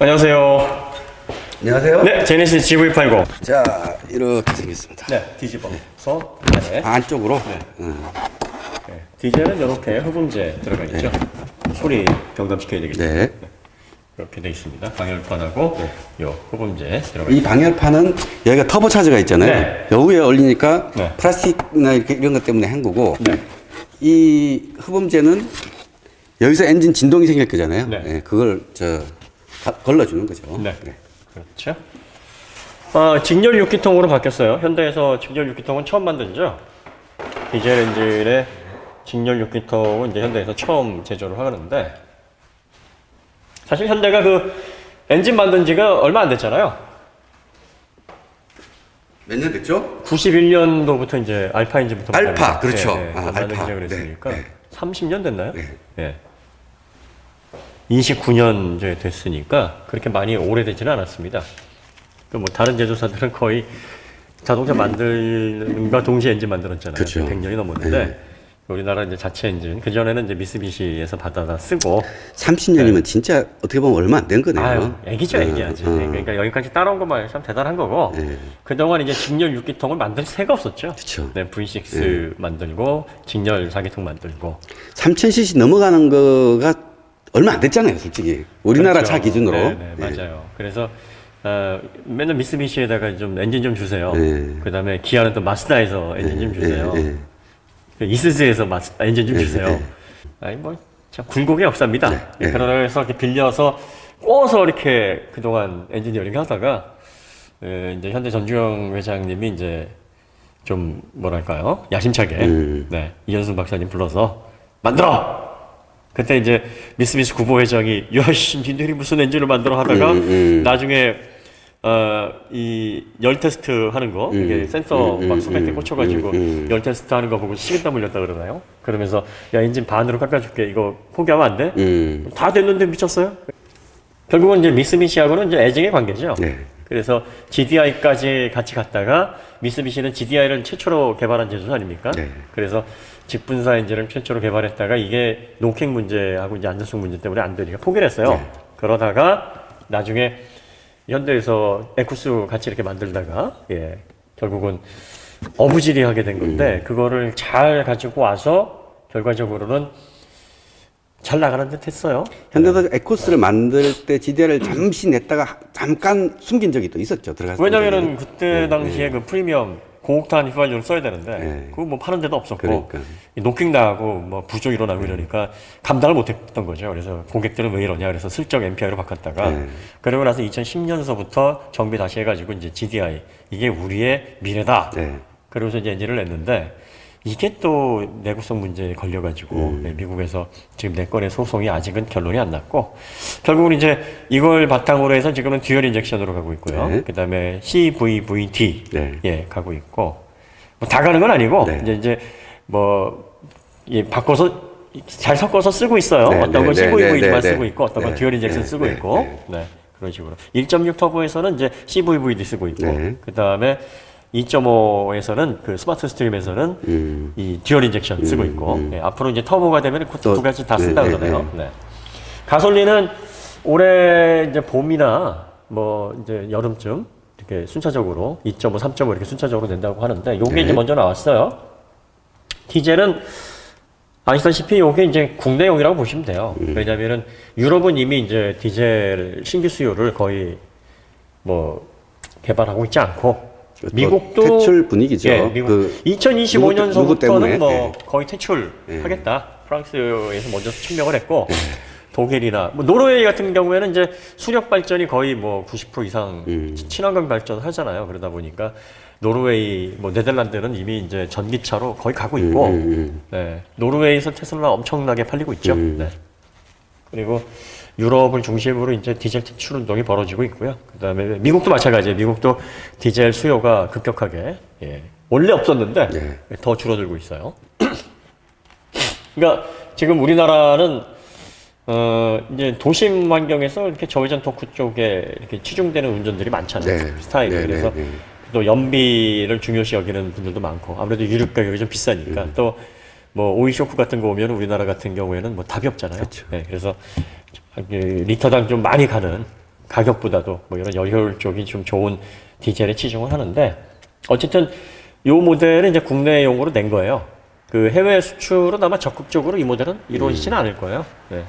안녕하세요. 안녕하세요. 네, 제네시스 GV80. 자, 이렇게 생겼습니다. 네, 뒤집어서 네. 안쪽으로. 네, 디젤은 이렇게 흡음재 들어가 있죠. 소리 경감시켜야 되겠죠. 네. 이렇게 돼 있습니다. 방열판하고 요 흡음재 들어가 이 있죠. 방열판은 여기가 터보 차저가 있잖아요. 네. 여기에 올리니까 네. 플라스틱이나 이런 것 때문에 한 거고, 네. 이 흡음재는 여기서 엔진 진동이 생길 거잖아요. 네. 네, 그걸 걸러주는 거죠. 네. 그렇죠. 직렬 6기통으로 바뀌었어요. 현대에서 직렬 6기통은 처음 만들죠. 디젤 엔진의 직렬 6기통은 이제 현대에서 처음 제조를 하는데, 사실 현대가 그 엔진 만든 지가 얼마 안 됐잖아요. 몇 년 됐죠? 91년도부터 이제 알파 엔진부터 알파, 그렇죠. 만들기 알파. 그랬으니까 네, 네. 30년 됐나요? 네. 예. 29년 이제 됐으니까 그렇게 많이 오래되지는 않았습니다. 그 뭐 다른 제조사들은 거의 자동차 만들는과 동시에 엔진 만들었잖아요. 그렇죠. 100년이 넘었는데 네. 우리나라 이제 자체 엔진 그 전에는 이제 미쓰비시에서 받아다 쓰고. 30년이면 진짜 어떻게 보면 얼마 안 된 거네요. 아유, 애기죠, 애기 아직. 그러니까 여기까지 따라온 것만 참 대단한 거고. 그동안 이제 직렬 6기통을 만들 새가 없었죠. 그쵸. 네, V6 만들고 직렬 4기통 만들고. 3000cc 넘어가는 거가 얼마 안 됐잖아요, 솔직히. 우리나라 그렇죠. 차 기준으로. 네, 맞아요. 그래서 맨날 미쓰비시에다가 좀 엔진 좀 주세요. 그다음에 기아는 또 마스다에서 엔진 좀 주세요. 이스즈에서 엔진 좀 주세요. 아니 뭐 참 굴곡의 역사입니다. 그래서 이렇게 빌려서 꼬서 이렇게 그동안 엔지니어링 하다가 이제 현대 전주영 회장님이 이제 좀 뭐랄까요, 야심차게 네, 이현순 박사님 불러서 만들어. 그때 이제 미쓰비시 구보 회장이 야씨 니들이 무슨 엔진을 만들어 하다가 나중에 이 열 테스트 하는 거, 이게 센서 막 소매에 꽂혀가지고 열 테스트 하는 거 보고 식은땀 흘렸다 그러나요? 그러면서 야 엔진 반으로 깎아줄게, 이거 포기하면 안 돼? 다 됐는데 미쳤어요? 결국은 이제 미쓰비시하고는 이제 애증의 관계죠. 네. 그래서 GDI까지 같이 갔다가 미쓰비시는 GDI를 최초로 개발한 제조사 아닙니까? 네. 그래서 직분사 엔진을 최초로 개발했다가 이게 노킹 문제하고 이제 안전성 문제 때문에 안 되니까 포기를 했어요. 네. 그러다가 나중에 현대에서 에쿠스 같이 이렇게 만들다가 결국은 어부지리하게 된 건데 그거를 잘 가지고 와서 결과적으로는 잘 나가는 듯 했어요. 현대도 에코스를 만들 때 GDI를 잠시 냈다가 잠깐 숨긴 적이 또 있었죠. 들어갔을 왜냐면은 그때 당시에 그 프리미엄 고옥탄 휘발유를 써야 되는데 그거 뭐 파는 데도 없었고, 그러니까. 노킹 나고 뭐 부족 일어나고 이러니까 감당을 못했던 거죠. 그래서 고객들은 왜 이러냐 그래서 슬쩍 MPI로 바꿨다가 그러고 나서 2010년서부터 정비 다시 해가지고 이제 GDI 이게 우리의 미래다. 그러고서 이제 엔진을 냈는데 이게 또 내구성 문제에 걸려가지고 미국에서 지금 네 건의 소송이 아직은 결론이 안 났고, 결국은 이제 이걸 바탕으로 해서 지금은 듀얼 인젝션으로 가고 있고요. 그다음에 CVVT 가고 있고, 뭐 다 가는 건 아니고 이제 뭐 바꿔서 잘 섞어서 쓰고 있어요. 어떤 건 CVVD만 쓰고 있고, 어떤 건 듀얼 인젝션 쓰고 있고, 그런 식으로 1.6 터보에서는 이제 CVVD 쓰고 있고, 그다음에 2.5에서는 그 스마트 스트림에서는 이 듀얼 인젝션 쓰고 있고, 앞으로 이제 터보가 되면 그 두 가지 다 쓴다 그러네요. 가솔린은 올해 이제 봄이나 뭐 이제 여름쯤 이렇게 순차적으로 2.5, 3.5 이렇게 순차적으로 된다고 하는데 요게 이제 먼저 나왔어요. 디젤은 아시다시피 요게 이제 국내용이라고 보시면 돼요. 왜냐면은 유럽은 이미 이제 디젤 신규 수요를 거의 뭐 개발하고 있지 않고, 미국도 퇴출 분위기죠. 미국 2025년서부터는 뭐 때문에. 거의 퇴출하겠다. 프랑스에서 먼저 천명을 했고, 독일이나 뭐 노르웨이 같은 경우에는 이제 수력 발전이 거의 뭐 90% 이상 친환경 발전을 하잖아요. 그러다 보니까 노르웨이, 뭐 네덜란드는 이미 이제 전기차로 거의 가고 있고, 노르웨이에서 테슬라 엄청나게 팔리고 있죠. 그리고 유럽을 중심으로 이제 디젤 퇴출 운동이 벌어지고 있고요. 그다음에 미국도 마찬가지예요. 미국도 디젤 수요가 급격하게 원래 없었는데 더 줄어들고 있어요. 그러니까 지금 우리나라는 이제 도심 환경에서 이렇게 저회전 토크 쪽에 이렇게 치중되는 운전들이 많잖아요. 스타일이. 그래서 또 연비를 중요시 여기는 분들도 많고, 아무래도 유류 가격이 좀 비싸니까 또 뭐 오일 쇼크 같은 거 오면 우리나라 같은 경우에는 뭐 답이 없잖아요. 그래서 리터당 좀 많이 가는 가격보다도 뭐 이런 여효율 쪽이 좀 좋은 디젤에 치중을 하는데 어쨌든 요 모델은 이제 국내용으로 낸 거예요. 그 해외 수출은 아마 적극적으로 이 모델은 이루어지지는 않을 거예요. 네.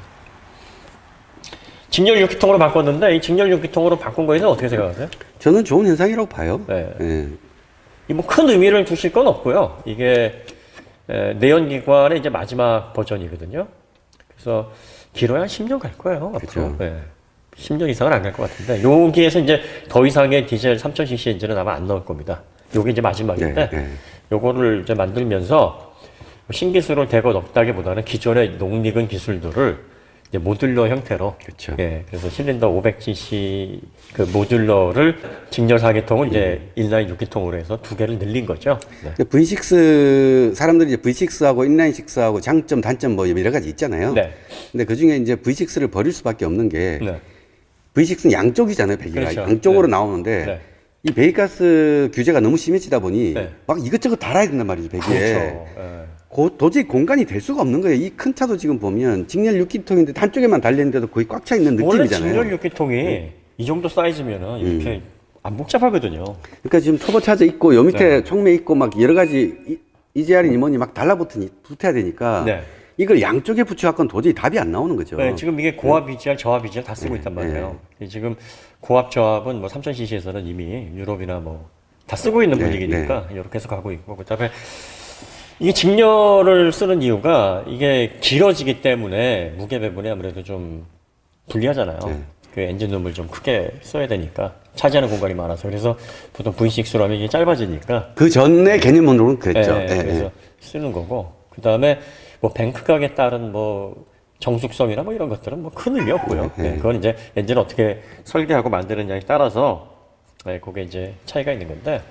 직렬 6기통으로 바꿨는데 이 직렬 6기통으로 바꾼 거에 대해서 어떻게 생각하세요? 저는 좋은 현상이라고 봐요. 네. 예. 이 뭐 큰 의미를 두실 건 없고요. 이게 내연기관의 이제 마지막 버전이거든요. 그래서 길어야 한 10년 갈 거예요. 앞으로. 그렇죠. 네. 10년 이상은 안 갈 것 같은데 여기에서 이제 더 이상의 디젤 3000cc 엔진은 아마 안 나올 겁니다. 요게 이제 마지막인데 요거를 이제 만들면서 신기술을 대거 넣다기보다는 기존의 농익은 기술들을 이제 모듈러 형태로 그렇죠. 예, 그래서 실린더 500cc 그 모듈러를 직렬 4기통을 이제 인라인 6기통으로 해서 두 개를 늘린 거죠. 네. V6 사람들이 이제 V6하고 인라인 6하고 장점 단점 뭐 여러 가지 있잖아요. 네. 근데 그 중에 이제 V6를 버릴 수밖에 없는 게 네. V6는 양쪽이잖아요, 배기가. 그렇죠. 양쪽으로 네. 나오는데 네. 이 배기가스 규제가 너무 심해지다 보니 네. 막 이것저것 달아야 된단 말이죠, 배기에. 그렇죠. 예. 도저히 공간이 될 수가 없는 거예요. 이 큰 차도 지금 보면 직렬 6기통인데 한쪽에만 달렸는데도 거의 꽉 차 있는 원래 느낌이잖아요. 직렬 6기통이 이 정도 사이즈면은 이렇게 안 복잡하거든요. 그러니까 지금 터보차저 있고 요 밑에 네. 총매 있고 막 여러 가지 EGR이니 뭐니 막 붙어야 되니까 네. 이걸 양쪽에 붙여갖고는 도저히 답이 안 나오는 거죠. 네, 지금 이게 고압 EGR, 저압 EGR 다 쓰고 있단 말이에요. 지금 고압 저압은 뭐 3000cc에서는 이미 유럽이나 뭐 다 쓰고 있는 분위기니까 이렇게 해서 가고 있고 그다음에 이게 직렬을 쓰는 이유가 이게 길어지기 때문에 무게 배분이 아무래도 좀 불리하잖아요. 그 엔진룸을 좀 크게 써야 되니까 차지하는 공간이 많아서 그래서 보통 V6로 하면 이게 짧아지니까 그 전에 개념으로는 그랬죠. 그래서 쓰는 거고 그 다음에 뭐 뱅크각에 따른 뭐 정숙성이나 뭐 이런 것들은 뭐 큰 의미 없고요. 그건 이제 엔진을 어떻게 설계하고 만드느냐에 따라서 그게 이제 차이가 있는 건데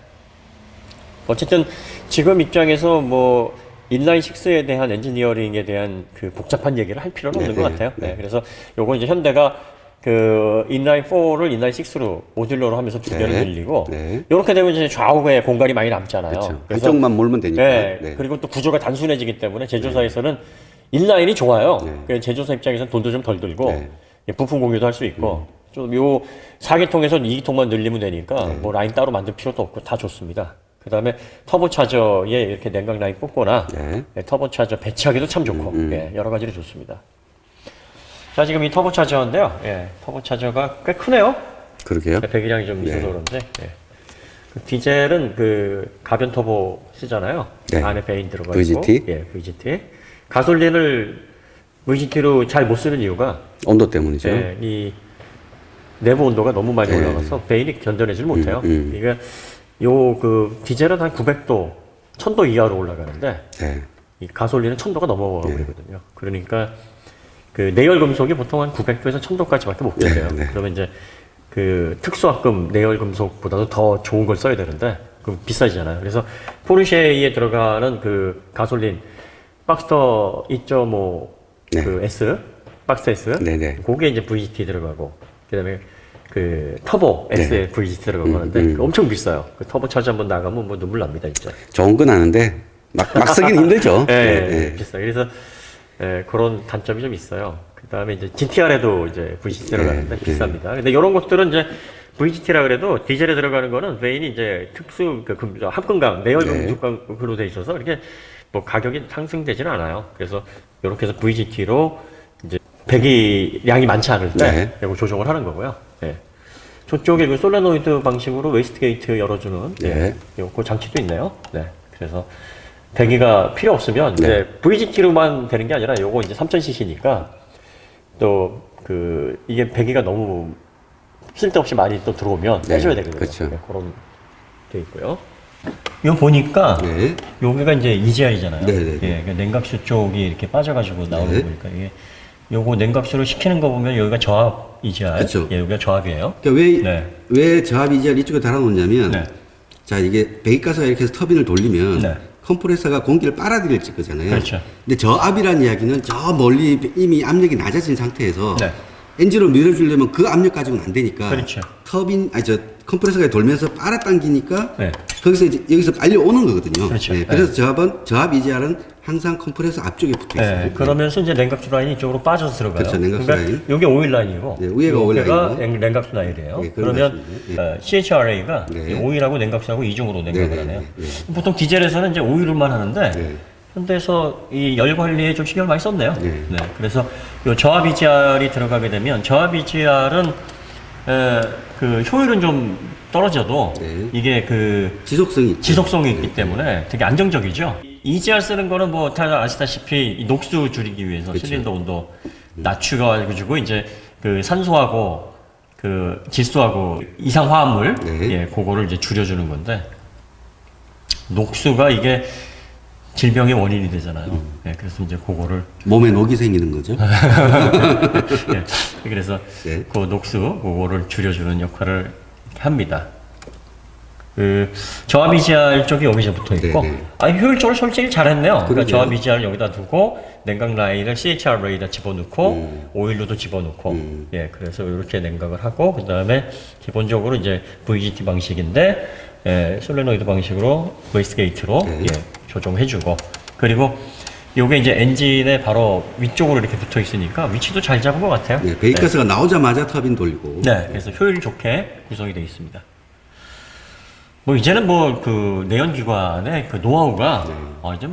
어쨌든 지금 입장에서 뭐 인라인 6에 대한 엔지니어링에 대한 그 복잡한 얘기를 할 필요는 없는 것 같아요. 그래서 요거 이제 현대가 그 인라인 4를 인라인 6로 모듈러로 하면서 두 개를 늘리고 이렇게 되면 이제 좌우에 공간이 많이 남잖아요. 그렇죠. 그래서 그쪽만 몰면 되니까. 그리고 또 구조가 단순해지기 때문에 제조사에서는 인라인이 좋아요. 그래서 제조사 입장에서는 돈도 좀 덜 들고 부품 공유도 할 수 있고 좀 요 4기통에서 2기통만 늘리면 되니까 뭐 라인 따로 만들 필요도 없고 다 좋습니다. 그 다음에 터보차저에 이렇게 냉각 라인 뽑거나 터보차저 배치하기도 참 좋고 여러 가지로 좋습니다. 자, 지금 이 터보차저인데요. 터보차저가 꽤 크네요. 그러게요. 배기량이 좀 있어서 그런데 그 디젤은 그 가변 터보 쓰잖아요. 안에 베인 들어가 있고 VGT? VGT. 가솔린을 VGT로 잘 못 쓰는 이유가 온도 때문이죠. 이 내부 온도가 너무 많이 올라가서 베인이 견뎌내질 못해요. 그러니까 요 그 디젤은 한 900도, 1000도 이하로 올라가는데 이 가솔린은 1000도가 넘어가 버리거든요. 그러니까 그 내열 금속이 보통 한 900도에서 1000도까지밖에 못 견뎌요. 그러면 이제 그 특수합금 내열 금속보다도 더 좋은 걸 써야 되는데 그럼 비싸지잖아요. 그래서 포르쉐에 들어가는 그 가솔린 박스터 2.5 그 S, 박스 S, 그게 이제 VGT 들어가고 그다음에 그 터보 S에 VGT 들어가고 하는데 엄청 비싸요. 그 터보 차저 한번 나가면 뭐 눈물 납니다, 진짜. 좋은 건 아는데 막 쓰긴 힘들죠. 비싸요. 그래서 그런 단점이 좀 있어요. 그 다음에 이제 GTR에도 이제 VGT 들어가는데 비쌉니다. 근데 이런 것들은 이제 VGT라 그래도 디젤에 들어가는 거는 베인이 이제 특수 그 합금강 내열 금속으로 돼 있어서 이렇게 뭐 가격이 상승되지는 않아요. 그래서 이렇게 해서 VGT로 이제 배기량이 많지 않을 때 이거 조정을 하는 거고요. 저쪽에 그 솔레노이드 방식으로 웨이스트 게이트 열어주는 그 장치도 있네요. 그래서 배기가 필요 없으면 이제 VGT로만 되는 게 아니라 요거 이제 3000cc니까 또 그 이게 배기가 너무 쓸데없이 많이 또 들어오면 빼줘야 되거든요. 그렇죠. 그런 게 있고요. 이거 보니까 여기가 이제 EGR이잖아요. 그러니까 냉각수 쪽이 이렇게 빠져가지고 나오는 거니까 이게 요거 냉각수를 시키는 거 보면 여기가 저압 EGR, 그렇죠. 여기가 저압이에요. 그러니까 왜 저압 EGR 이쪽에 달아놓냐면 자 이게 배기가스가 이렇게 해서 터빈을 돌리면 컴프레서가 공기를 빨아들일 거잖아요. 그렇죠. 근데 저압이라는 이야기는 저 멀리 이미 압력이 낮아진 상태에서 엔진을 밀어주려면 그 압력 가지고는 안 되니까. 그렇죠. 컴프레서가 돌면서 빨아당기니까 네. 거기서 이제 여기서 빨리 오는 거거든요. 그렇죠. 네. 그래서 저압 EGR은 항상 컴프레서 앞쪽에 붙어 있어요. 네. 그러면서 이제 냉각수 라인이 이쪽으로 빠져서 들어가요. 그렇죠. 냉각수 라인. 여기 오일 라인이고, 네, 위에가 오일 여기가 라인이고. 냉각수 라인이에요. 네, 그런 그러면 네. CHRA가 네. 오일하고 냉각수하고 이중으로 냉각을 네, 네, 하네요. 네, 보통 디젤에서는 이제 오일만 하는데 네. 현대에서 이 열 관리에 좀 신경을 많이 썼네요. 네. 그래서 요 저압 EGR이 들어가게 되면 저압 EGR은 그 효율은 좀 떨어져도 네. 이게 그 지속성이 있기 때문에 되게 안정적이죠. EGR 쓰는 거는 뭐 다 아시다시피 이 녹수 줄이기 위해서 그쵸. 실린더 온도 낮추가지고 이제 그 산소하고 그 질소하고 이상 화합물 네. 예, 그거를 이제 줄여주는 건데 녹수가 이게 질병의 원인이 되잖아요. 예, 그래서 이제 그거를 몸에 녹이 생기는 거죠. 예, 그래서 네. 그 녹수 그거를 줄여주는 역할을 합니다. 그 저압 EGR 쪽이 여기 이제 붙어 있고, 네, 네. 효율적으로 솔직히 잘했네요. 그러니까 그러게요. 저압 EGR 여기다 두고 냉각 라인을 CHRA에다 집어넣고 오일로도 집어넣고, 예, 그래서 이렇게 냉각을 하고 그 다음에 기본적으로 이제 VGT 방식인데, 예, 솔레노이드 방식으로 웨이스게이트로 네. 예, 조정해주고, 그리고 요게 이제 엔진의 바로 위쪽으로 이렇게 붙어 있으니까 위치도 잘 잡은 것 같아요. 네, 배기가스가 나오자마자 터빈 돌리고. 네, 그래서 효율 좋게 구성이 되어 있습니다. 뭐 이제는 뭐 그 내연기관의 그 노하우가 이제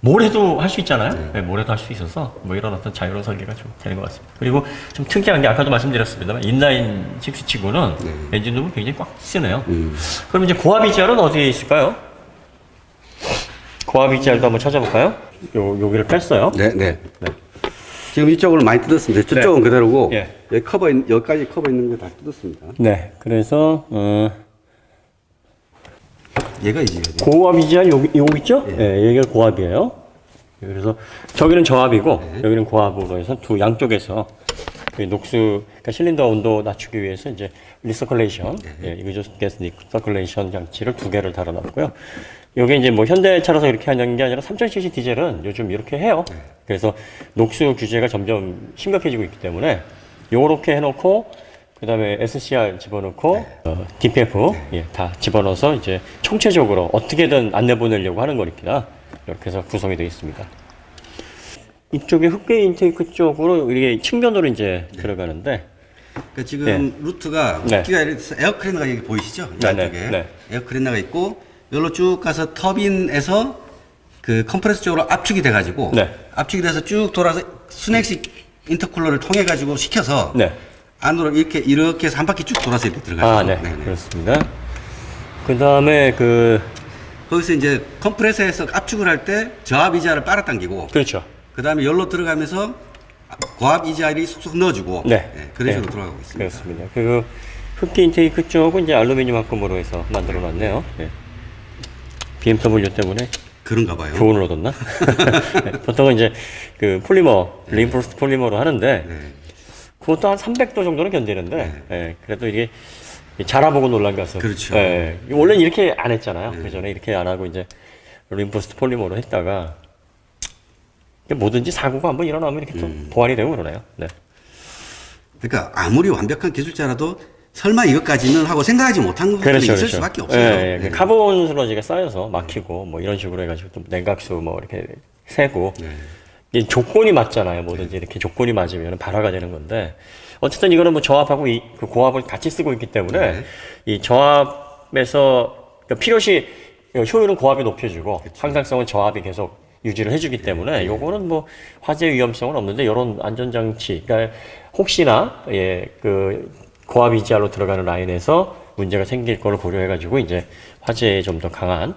뭘 해도 할 수 있잖아요. 네, 뭘 해도 할 수 있어서 뭐 이런 어떤 자유로운 설계가 좀 되는 것 같습니다. 그리고 좀 특이한 게 아까도 말씀드렸습니다만 인라인 6 치고는 엔진 룸은 굉장히 꽉 쓰네요. 그럼 이제 고압 EGR은 어디에 있을까요? 고압 EGR도 한번 찾아볼까요? 여기를 뺐어요. 네, 네. 지금 이쪽으로 많이 뜯었습니다. 저쪽은 그대로고 예. 여기까지 커버 있는 거 다 뜯었습니다. 네, 그래서 얘가 이제 고압 EGR 여기 있죠? 예, 여기가 고압이에요. 그래서 저기는 저압이고 여기는 고압으로 해서 두 양쪽에서 그 녹수, 그러니까 실린더 온도 낮추기 위해서 이제 리서큘레이션, 이그조스트 가스 리서큘레이션 장치를 두 개를 달아놨고요. 요게 이제 뭐 현대차라서 이렇게 하는 게 아니라 3000cc 디젤은 요즘 이렇게 해요. 그래서 녹수 규제가 점점 심각해지고 있기 때문에 요렇게 해놓고 그 다음에 SCR 집어넣고 DPF 예, 다 집어넣어서 이제 총체적으로 어떻게든 안 내보내려고 하는 거니까 이렇게 해서 구성이 되어 있습니다. 이쪽에 흡기 인테이크 쪽으로 이게 측면으로 이제 들어가는데 그러니까 지금 루트가 네. 흡기가 이렇게 에어크레너가 여기 보이시죠? 네, 이쪽에 네. 에어크레너가 있고 여기로 쭉 가서 터빈에서 그 컴프레서 쪽으로 압축이 돼가지고 네. 압축이 돼서 쭉 돌아서 순행식 인터쿨러를 통해 가지고 식혀서 네. 안으로 이렇게 해서 한 바퀴 쭉 돌아서 이렇게 들어가죠. 네. 네네. 그렇습니다. 그 다음에 거기서 이제 컴프레서에서 압축을 할 때 저압 EGR을 빨아당기고 그렇죠. 그 다음에 열로 들어가면서 고압 EGR이 쏙쏙 넣어주고 네. 그런 식으로 네. 들어가고 있습니다. 그렇습니다. 그리고 흡기 인테이크 쪽은 이제 알루미늄 합금으로 해서 만들어 놨네요. 네. BMW 때문에 그런가 봐요. 교훈을 얻었나? 네, 보통은 이제 그 폴리머, 리인포스트 폴리머로 하는데 네. 그것도 한 300도 정도는 견디는데 예, 그래도 이게 자라보고 놀란 가서 그렇죠. 예, 원래는 이렇게 안 했잖아요. 그 전에 이렇게 안 하고 이제 리인포스트 폴리머로 했다가 뭐든지 사고가 한번 일어나면 이렇게 또 보완이 되고 그러네요. 네. 그러니까 아무리 완벽한 기술자라도 설마 이것까지는 하고 생각하지 못한 것들이 있을 수밖에 없어요. 예, 그 카본 슬러지가 쌓여서 막히고 뭐 이런 식으로 해가지고 또 냉각수 뭐 이렇게 새고 이 조건이 맞잖아요. 뭐든지 이렇게 조건이 맞으면 발화가 되는 건데 어쨌든 이거는 뭐 저압하고 그 고압을 같이 쓰고 있기 때문에 이 저압에서 그러니까 필요시 효율은 고압이 높여주고 항상성은 저압이 계속 유지를 해주기 때문에 요거는 뭐 화재 위험성은 없는데 이런 안전장치 그러니까 혹시나 그 고압 EGR로 들어가는 라인에서 문제가 생길 거를 고려해가지고 이제 화재에 좀 더 강한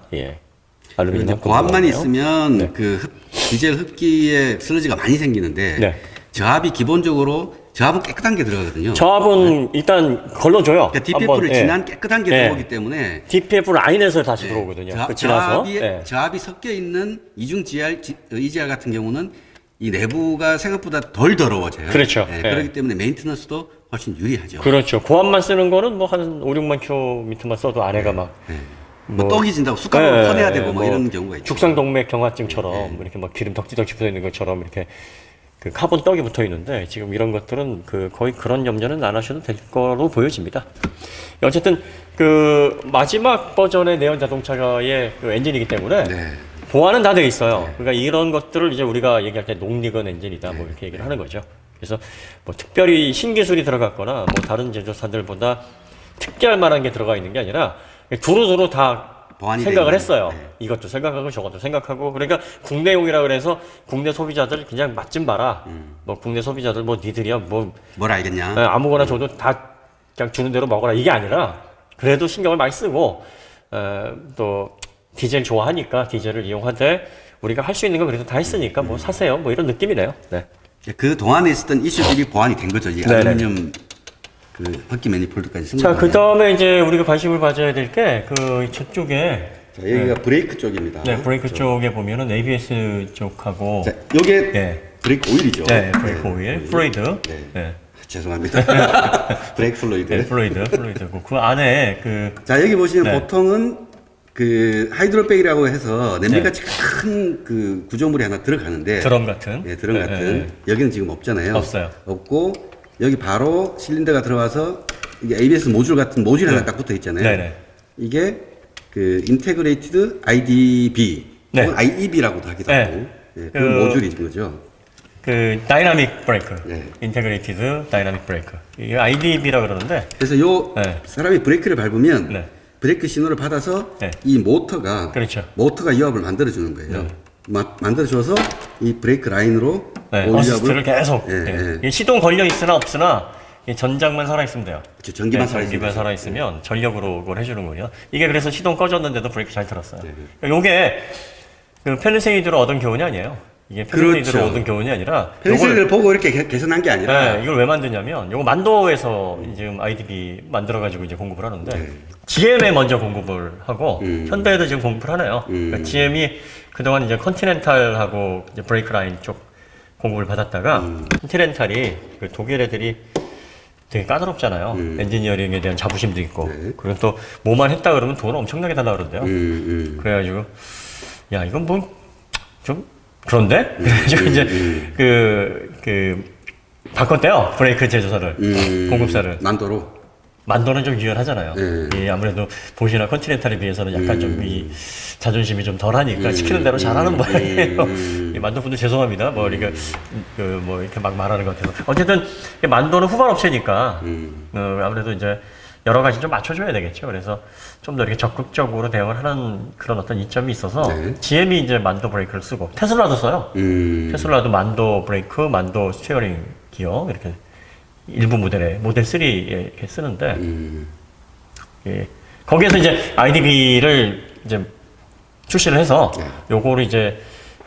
알루미늄 고압만 있으면 그 디젤 흡기에 슬러지가 많이 생기는데 저압이 기본적으로 저압은 깨끗한 게 들어가거든요. 저압은 일단 걸러줘요. 그러니까 DPF를 지난 깨끗한 게 들어오기 때문에 DPF 라인에서 다시 들어오거든요. 지나서 저압이 섞여 있는 이중 EGR 같은 경우는 이 내부가 생각보다 덜 더러워져요. 그렇죠. 그렇기 때문에 메인테넌스도 훨씬 유리하죠. 그렇죠. 고압만 쓰는 거는 뭐 한 5, 6만 킬로미터만 써도 안에가 막 뭐 떡이 진다고 숟가락으로 퍼내야 되고 뭐 이런 경우가 있죠. 죽상동맥 경화증처럼 뭐 이렇게 막 기름 덕지덕지 붙어 있는 것처럼 이렇게 그 카본 떡이 붙어 있는데 지금 이런 것들은 그 거의 그런 염려는 안 하셔도 될 거로 보여집니다. 어쨌든 그 마지막 버전의 내연 자동차의 그 엔진이기 때문에 네. 보완은 다 되어 있어요. 그러니까 이런 것들을 이제 우리가 얘기할 때 녹리건 엔진이다 뭐 이렇게 얘기를 하는 거죠. 그래서 뭐 특별히 신기술이 들어갔거나 뭐 다른 제조사들보다 특별할 만한 게 들어가 있는 게 아니라 두루두루 다 보완이 생각을 되는, 했어요. 네. 이것도 생각하고 저것도 생각하고 그러니까 국내용이라 그래서 국내 소비자들 그냥 맛 좀 봐라. 뭐 국내 소비자들 뭐 니들이야 뭐 뭘 알겠냐? 아무거나 줘도 다 그냥 주는 대로 먹어라 이게 아니라 그래도 신경을 많이 쓰고 또 디젤 좋아하니까 디젤을 이용하되 우리가 할 수 있는 거 그래도 다 했으니까 뭐 사세요 뭐 이런 느낌이네요. 네. 그 동안에 있었던 이슈들이 보완이 된 거죠. 이 네네. 알루미늄 그 바퀴 매니폴드까지 자, 승인을 그 다음에 이제 우리가 관심을 가져야 될 게 그 저쪽에 자, 여기가 브레이크 쪽입니다. 네, 브레이크 쪽에 보면은 ABS 쪽하고 자, 요게 네. 브레이크 오일이죠. 네, 브레이크 오일, 플루이드. 네. 네. 죄송합니다. 브레이크 플루이드. 네, 플루이드고 그 안에 그 자, 여기 보시면 네. 보통은 그 하이드로백이라고 해서 냄비같이 큰 그 구조물이 하나 들어가는데 드럼 같은. 네, 드럼 네, 같은 네, 네. 여기는 지금 없잖아요. 없어요. 없고 여기 바로 실린더가 들어와서 이게 ABS 모듈 같은 모듈 하나 딱 붙어 있잖아요. 네네. 이게 그 인테그레이티드 IDB 네. 혹은 IEB라고도 하기도 네. 하고 네, 그 그- 모듈인 거죠. 그 다이나믹 브레이크. 네. 인테그레이티드 다이나믹 브레이크. 이게 IDB라 그러는데 그래서 요 네. 사람이 브레이크를 밟으면 네. 브레이크 신호를 받아서 네. 이 모터가 그렇죠. 이압을 만들어 주는 거예요. 만들어 줘서 이 브레이크 라인으로 네, 오일압을- 어시스트를 계속 예, 예. 예. 이게 시동 걸려 있으나 없으나 이 전장만 살아 있으면 돼요. 그렇죠. 전기만 네, 살아있으면 전기만 되죠. 살아 있으면 전력으로 그걸 해주는 거예요. 이게 그래서 시동 꺼졌는데도 브레이크 잘 들었어요. 네. 그러니까 요게 그 펠리세이드로 얻은 교훈이 아니에요. 이게 펠리세이드로 그렇죠. 얻은 교훈이 아니라 펠리세이드를 보고 이렇게 개선한 게 아니라 네, 이걸 왜 만드냐면 요거 만도에서 지금 IDB 만들어 가지고 이제 공급을 하는데 네. GM에 먼저 공급을 하고 현대에도 지금 공급을 하네요. 그러니까 GM이 그동안 이제 컨티넨탈하고 이제 브레이크 라인 쪽 공급을 받았다가 컨티넨탈이 그 독일 애들이 되게 까다롭잖아요. 엔지니어링에 대한 자부심도 있고 네. 그리고 또 뭐만 했다 그러면 돈을 엄청나게 달라 그러는데요. 그래가지고 야 이건 뭐 좀 그런데 그래가지고 이제 그 바꿨대요 브레이크 제조사를 공급사를 만도는 좀 유연하잖아요. 이 아무래도 보시나 컨티넨탈에 비해서는 약간 좀 이 자존심이 좀 덜하니까 시키는 대로 잘하는 모양이에요. 이 만도 분들 죄송합니다. 뭐 이렇게 그 뭐 이렇게 막 말하는 것 같아서 어쨌든 이 만도는 후반 업체니까 아무래도 이제 여러 가지 좀 맞춰줘야 되겠죠. 그래서 좀 더 이렇게 적극적으로 대응을 하는 그런 어떤 이점이 있어서 네. GM이 이제 만도 브레이크를 쓰고 테슬라도 써요. 테슬라도 만도 브레이크, 만도 스티어링 기어 이렇게 일부 모델에 모델 3에 이렇게 쓰는데 예, 거기에서 이제 IDB를 이제 출시를 해서 요거를 이제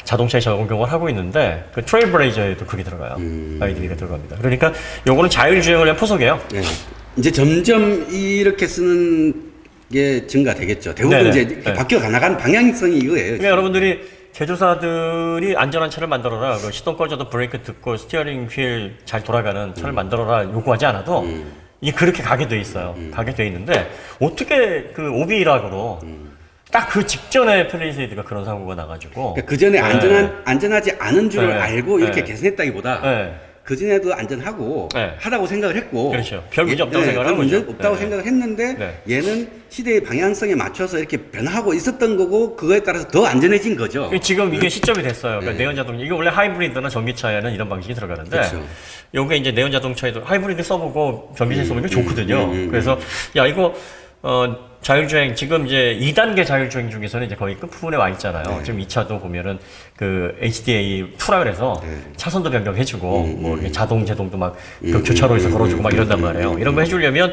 자동차에 적용을 하고 있는데 그 트레일블레이저에도 그게 들어가요. IDB가 들어갑니다. 그러니까 요거는 자율주행을 위한 포석이에요. 네. 이제 점점 이렇게 쓰는 게 증가되겠죠. 대부분 네네. 이제 이렇게 네. 바뀌어 나가는 방향성이 이거예요. 그러니까 여러분들이 제조사들이 안전한 차를 만들어라. 그 시동 꺼져도 브레이크 듣고 스티어링 휠 잘 돌아가는 차를 만들어라 요구하지 않아도 이게 그렇게 가게 돼 있어요. 가게 돼 있는데 어떻게 그 오비락으로 딱 그 직전에 펠리세이드가 그런 사고가 나가지고 그러니까 그 전에 네. 안전하지 않은 줄을 네. 알고 이렇게 네. 개선했다기보다 네. 그 전에도 안전하고 네. 하다고 생각을 했고 그렇죠. 별 문제 없다고 생각을 별 한 문제 거죠. 없다고 네. 생각을 했는데 네. 얘는 시대의 방향성에 맞춰서 이렇게 변하고 있었던 거고 그거에 따라서 더 안전해진 거죠. 지금 이게 시점이 됐어요. 그러니까 내연 자동차 이게 원래 하이브리드나 전기차에는 이런 방식이 들어가는데 그렇죠. 요게 이제 내연 자동차에도 하이브리드 써보고 전기차 써보니까 좋거든요. 그래서 야 이거 자율주행 지금 이제 2단계 자율주행 중에서는 이제 거의 끝부분에 와 있잖아요. 지금 2차도 보면은 그 HDA2라 그래서 차선도 변경해주고 뭐 이렇게 자동 제동도 막 교차로에서 걸어주고 막 이런단 말이에요. 이런 거 해주려면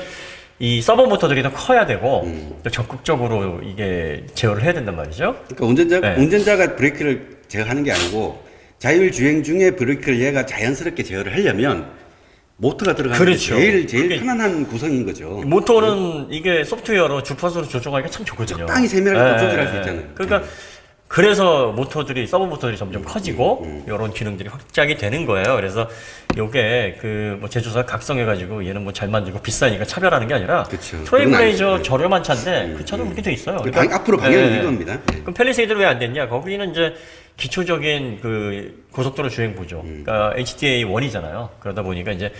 이 서버 모터들이 더 커야 되고 또 적극적으로 이게 제어를 해야 된단 말이죠. 그러니까 네. 운전자가 브레이크를 제어하는 게 아니고 자율주행 중에 브레이크를 얘가 자연스럽게 제어를 하려면 모터가 들어가는 그렇죠. 게 제일 그게 편안한 구성인 거죠. 모터는 이게 소프트웨어로 주파수로 조정하기가 참 좋거든요. 적당히 세밀하게 예, 조절할 수 예. 있잖아요. 그러니까 그래서 모터들이 서버 모터들이 점점 커지고 이런 기능들이 확장이 되는 거예요. 그래서 요게 그 뭐 제조사 각성해가지고 얘는 뭐 잘 만들고 비싸니까 차별하는 게 아니라 그쵸. 트레일블레이저 그건 아니죠. 저렴한 차인데 그 차도 그렇게 돼 있어요. 앞으로 방향은 예. 이겁니다. 그럼 펠리세이드는 왜 안 됐냐? 거기는 이제 기초적인 그 고속도로 주행 보조, 그러니까 HDA 1이잖아요. 그러다 보니까 이제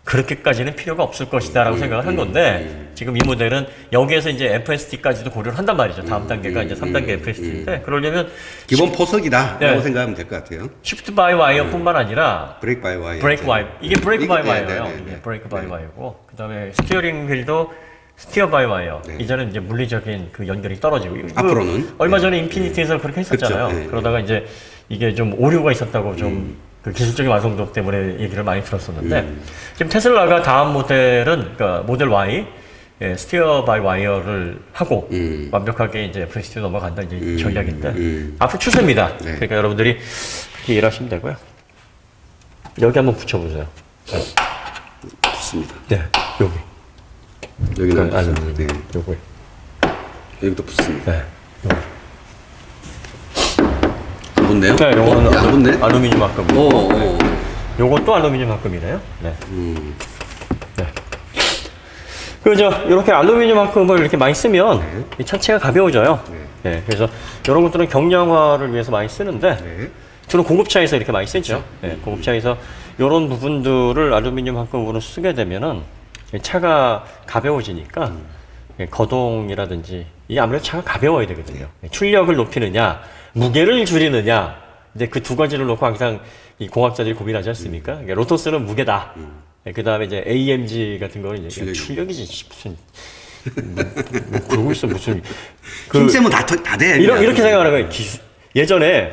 그렇게까지는 필요가 없을 것이다라고 생각을 한 건데 지금 이 모델은 여기에서 이제 FSD까지도 고려를 한단 말이죠. 다음 단계가 이제 3단계 FSD인데 그러려면 기본 포석이다라고 네. 생각하면 될 것 같아요. Shift by Wire뿐만 아니라 브레이크 바이 와이어. 브레이크 와이어 이게 브레이크 바이 네, 와이어예요. 네, 네, 이게 네. 브레이크 바이 네. 와이어고 그다음에 스티어링 휠도 스티어 바이 와이어. 이제는 이제 물리적인 그 연결이 떨어지고 앞으로는 얼마 전에 인피니티에서 그렇게 했었잖아요. 그쵸. 네. 그러다가 이제 이게 좀 오류가 있었다고 좀 그 기술적인 완성도 때문에 얘기를 많이 들었었는데 지금 테슬라가 다음 모델은 그러니까 모델 Y 스티어 바이 와이어를 하고 완벽하게 이제 FSD 넘어간다 이제 전략인데 앞으로 추세입니다. 네. 그러니까 여러분들이 그렇게 일하시면 되고요. 여기 한번 붙여보세요. 붙습니다. 네, 여기. 여기는 그러니까 붙습니다. 네. 요거. 여기도 붙습니다. 네. 요거. 안 붙네요? 네, 요거는 안 붙네? 알루미늄 합금. 오. 요것도 알루미늄 합금이네요. 네. 네. 그죠? 이렇게 알루미늄 합금을 이렇게 많이 쓰면 이 차체가 가벼워져요. 네. 그래서 이런 것들은 경량화를 위해서 많이 쓰는데 네. 주로 고급차에서 이렇게 많이 쓰죠. 네, 고급차에서 이런 부분들을 알루미늄 합금으로 쓰게 되면은 차가 가벼워지니까 거동이라든지 이 아무래도 차가 가벼워야 되거든요. 출력을 높이느냐, 무게를 줄이느냐, 이제 그 두 가지를 놓고 항상 이 공학자들이 고민하지 않습니까? 그러니까 로토스는 무게다. 그 다음에 이제 AMG 같은 거는 이제 출력이지 무슨 뭐 그러고 있어 무슨 힘세면 다 돼. 이렇게 생각하는 거예요. 예전에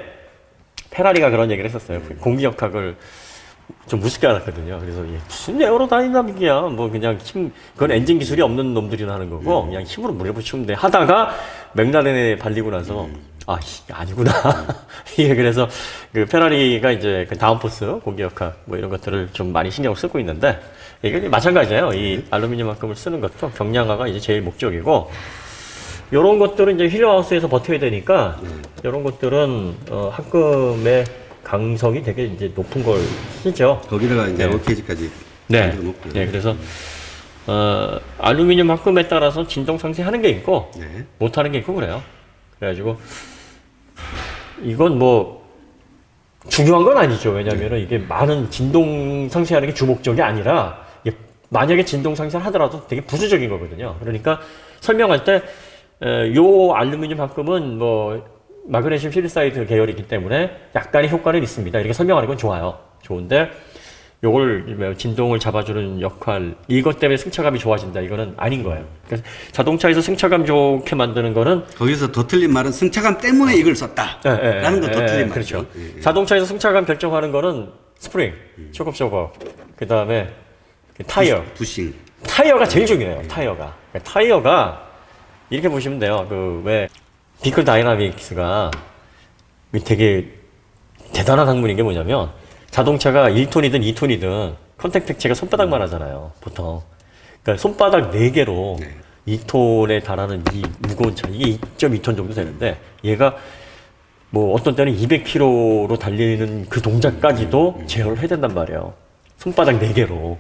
페라리가 그런 얘기를 했었어요. 공기역학을 좀 무섭게 알았거든요. 그래서 무슨 에어로다이나믹이야. 뭐 그냥 그건 엔진 기술이 없는 놈들이나 하는 거고 그냥 힘으로 밀어붙이면 돼. 하다가 맥라렌에 발리고 나서 아니구나. 이게 그래서 그 페라리가 이제 그 다운포스 공기역학 뭐 이런 것들을 좀 많이 신경을 쓰고 있는데 이게 마찬가지예요. 이 알루미늄 합금을 쓰는 것도 경량화가 이제 제일 목적이고 이런 것들은 이제 휠하우스에서 버텨야 되니까 이런 것들은 합금의 강성이 되게 이제 높은 걸 쓰죠. 거기다가 이제 네. 올케이지까지 네. 네. 그래서 알루미늄 합금에 따라서 진동 상쇄하는 게 있고 네. 못 하는 게 있고 그래요. 그래가지고 이건 뭐 중요한 건 아니죠. 왜냐하면 이게 많은 진동 상쇄하는 게 주 목적이 아니라 이게 만약에 진동 상쇄를 하더라도 되게 부수적인 거거든요. 그러니까 설명할 때 요 알루미늄 합금은 뭐 마그네슘 실리사이드 계열이기 때문에 약간의 효과는 있습니다. 이렇게 설명하는 건 좋아요. 좋은데 요걸 진동을 잡아주는 역할 이것 때문에 승차감이 좋아진다 이거는 아닌 거예요. 그래서 자동차에서 승차감 좋게 만드는 거는 거기서 더 틀린 말은 승차감 때문에 이걸 썼다. 라는 건 더 틀린 말이죠. 그렇죠. 자동차에서 승차감 결정하는 거는 스프링, 쇼크업쇼거, 그 다음에 타이어. 부싱. 타이어가 제일 중요해요. 타이어가. 타이어가 이렇게 보시면 돼요. 그 왜 비클 다이나믹스가 되게 대단한 학문인 게 뭐냐면 자동차가 1톤이든 2톤이든 컨택 백체가 손바닥만 하잖아요. 보통. 그러니까 손바닥 4개로 2톤에 달하는 이 무거운 차 이게 2.2톤 정도 되는데 얘가 뭐 어떤 때는 200km로 달리는 그 동작까지도 제어를 해야 된단 말이에요. 손바닥 4개로.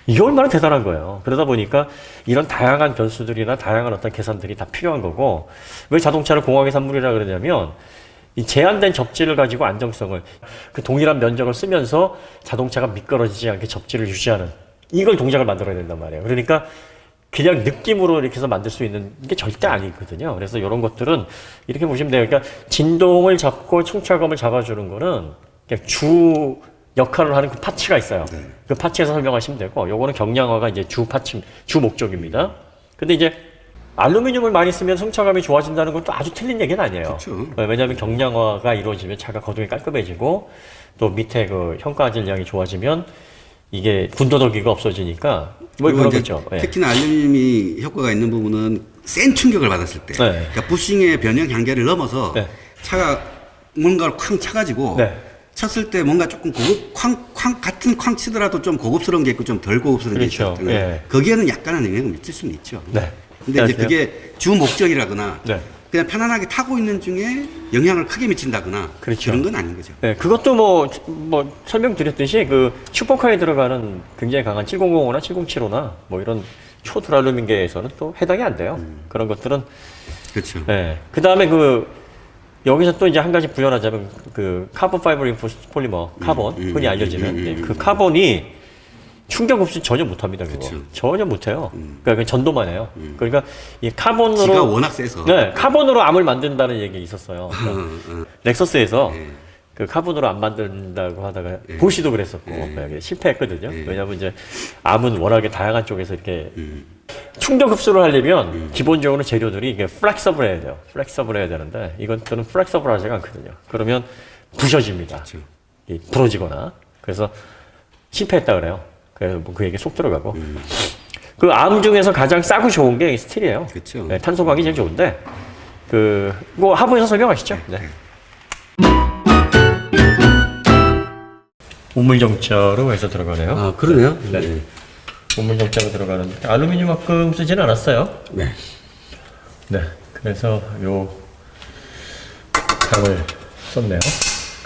이게 얼마나 대단한 거예요. 그러다 보니까 이런 다양한 변수들이나 다양한 어떤 계산들이 다 필요한 거고 왜 자동차를 공학의 산물이라 그러냐면 이 제한된 접지를 가지고 안정성을 그 동일한 면적을 쓰면서 자동차가 미끄러지지 않게 접지를 유지하는 이걸 동작을 만들어야 된단 말이에요. 그러니까 그냥 느낌으로 이렇게 해서 만들 수 있는 게 절대 아니거든요. 그래서 이런 것들은 이렇게 보시면 돼요. 그러니까 진동을 잡고 충차감을 잡아주는 거는 그냥 주 역할을 하는 그 파츠가 있어요. 그 파츠에서 설명하시면 되고, 요거는 경량화가 이제 주 목적입니다. 근데 이제 알루미늄을 많이 쓰면 승차감이 좋아진다는 건 또 아주 틀린 얘기는 아니에요. 그쵸. 왜냐하면 경량화가 이루어지면 차가 거동이 깔끔해지고, 또 밑에 그 현가 질량이 좋아지면 이게 군더더기가 없어지니까 뭐 그런 거죠. 특히나 알루미늄이 효과가 있는 부분은 센 충격을 받았을 때, 그러니까 부싱의 변형 한계를 넘어서 차가 뭔가를 쾅 차가지고 쳤을 때 뭔가 조금 고급 같은 쾅 치더라도 좀 고급스러운 게 있고 좀 덜 고급스러운 게 있잖아요. 거기에는 약간의 영향을 미칠 수는 있죠. 근데 이제 그게 주 목적이라거나 그냥 편안하게 타고 있는 중에 영향을 크게 미친다거나 그런 건 아닌 거죠. 그것도 뭐 설명드렸듯이 그 슈퍼카에 들어가는 굉장히 강한 7005나 7075나 뭐 이런 초드랄루민계에서는 또 해당이 안 돼요. 그런 것들은 그렇죠. 그 다음에 그 여기서 또 이제 한 가지 부연하자면 그 카본 파이버 린포스 폴리머, 카본 흔히 알려지는 그 카본이 충격 흡수 전혀 못합니다. 그거 전혀 못해요. 그러니까 그냥 전도만 해요. 그러니까 이 카본으로 지가 워낙 세서 네, 카본으로 암을 만든다는 얘기 있었어요. 그러니까 렉서스에서 그 카본으로 안 만든다고 하다가 보시도 그랬었고 실패했거든요. 왜냐하면 이제 암은 워낙에 다양한 쪽에서 이렇게 충격 흡수를 하려면 기본적으로 재료들이 이게 플렉서블 해야 돼요. 플렉서블 해야 되는데 이것들은 플렉서블 하지가 않거든요. 그러면 부셔집니다. 부러지거나. 그래서 실패했다 그래요. 그래서 뭐 그 얘기 속 들어가고. 그 암 중에서 가장 싸고 좋은 게 스틸이에요. 그렇죠. 네, 탄소광이 제일 좋은데 뭐 하부에서 설명하시죠. 네. 우물정자로 해서 들어가네요. 아, 그러네요. 네. 우물정자로 들어가는데 알루미늄만큼 쓰지는 않았어요. 네. 네. 그래서 요 강을 썼네요.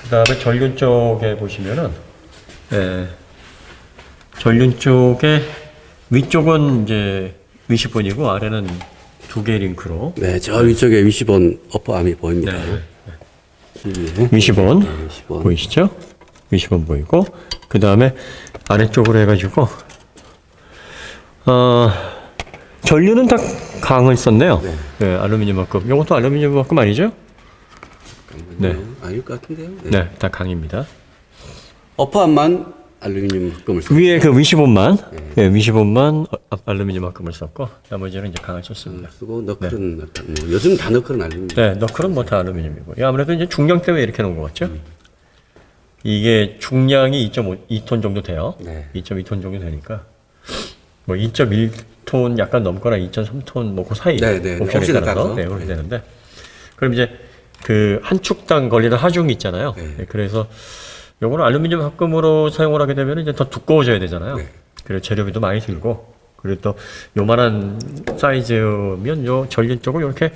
그 다음에 전륜 쪽에 보시면은 전륜 쪽에 위쪽은 이제 위시본이고 아래는 두 개 링크로. 네, 저 위쪽에 위시본 어퍼암이 보입니다. 위시본 위시본. 보이시죠? 위시본 보이고 그 다음에 아래쪽으로 해가지고 전류는 다 강을 썼네요. 네, 알루미늄만큼. 이것도 알루미늄만큼 아니죠? 네, 아닐 것 같은데요. 네, 다 강입니다. 어퍼암만 알루미늄 합금을 썼고 위에 그 위시본만, 네, 위시본만 알루미늄만큼을 썼고 나머지는 이제 강을 썼습니다. 쓰고 너클은 뭐 요즘 다 너클은 알루미늄. 네, 너클은 뭐 다 알루미늄이고. 아무래도 이제 중량 때문에 이렇게 놓은 것 같죠? 이게 중량이 2.2톤 정도 돼요. 네. 2.2톤 정도 되니까 뭐 2.1톤 약간 넘거나 2.3톤 뭐 그 사이 네, 옵션에 따라서 네, 그렇게 되는데 그럼 이제 그 한 축당 걸리는 하중이 있잖아요. 네, 그래서 요거는 알루미늄 합금으로 사용을 하게 되면 이제 더 두꺼워져야 되잖아요. 그리고 재료비도 많이 들고 그리고 또 요만한 사이즈면 요 전륜 쪽을 이렇게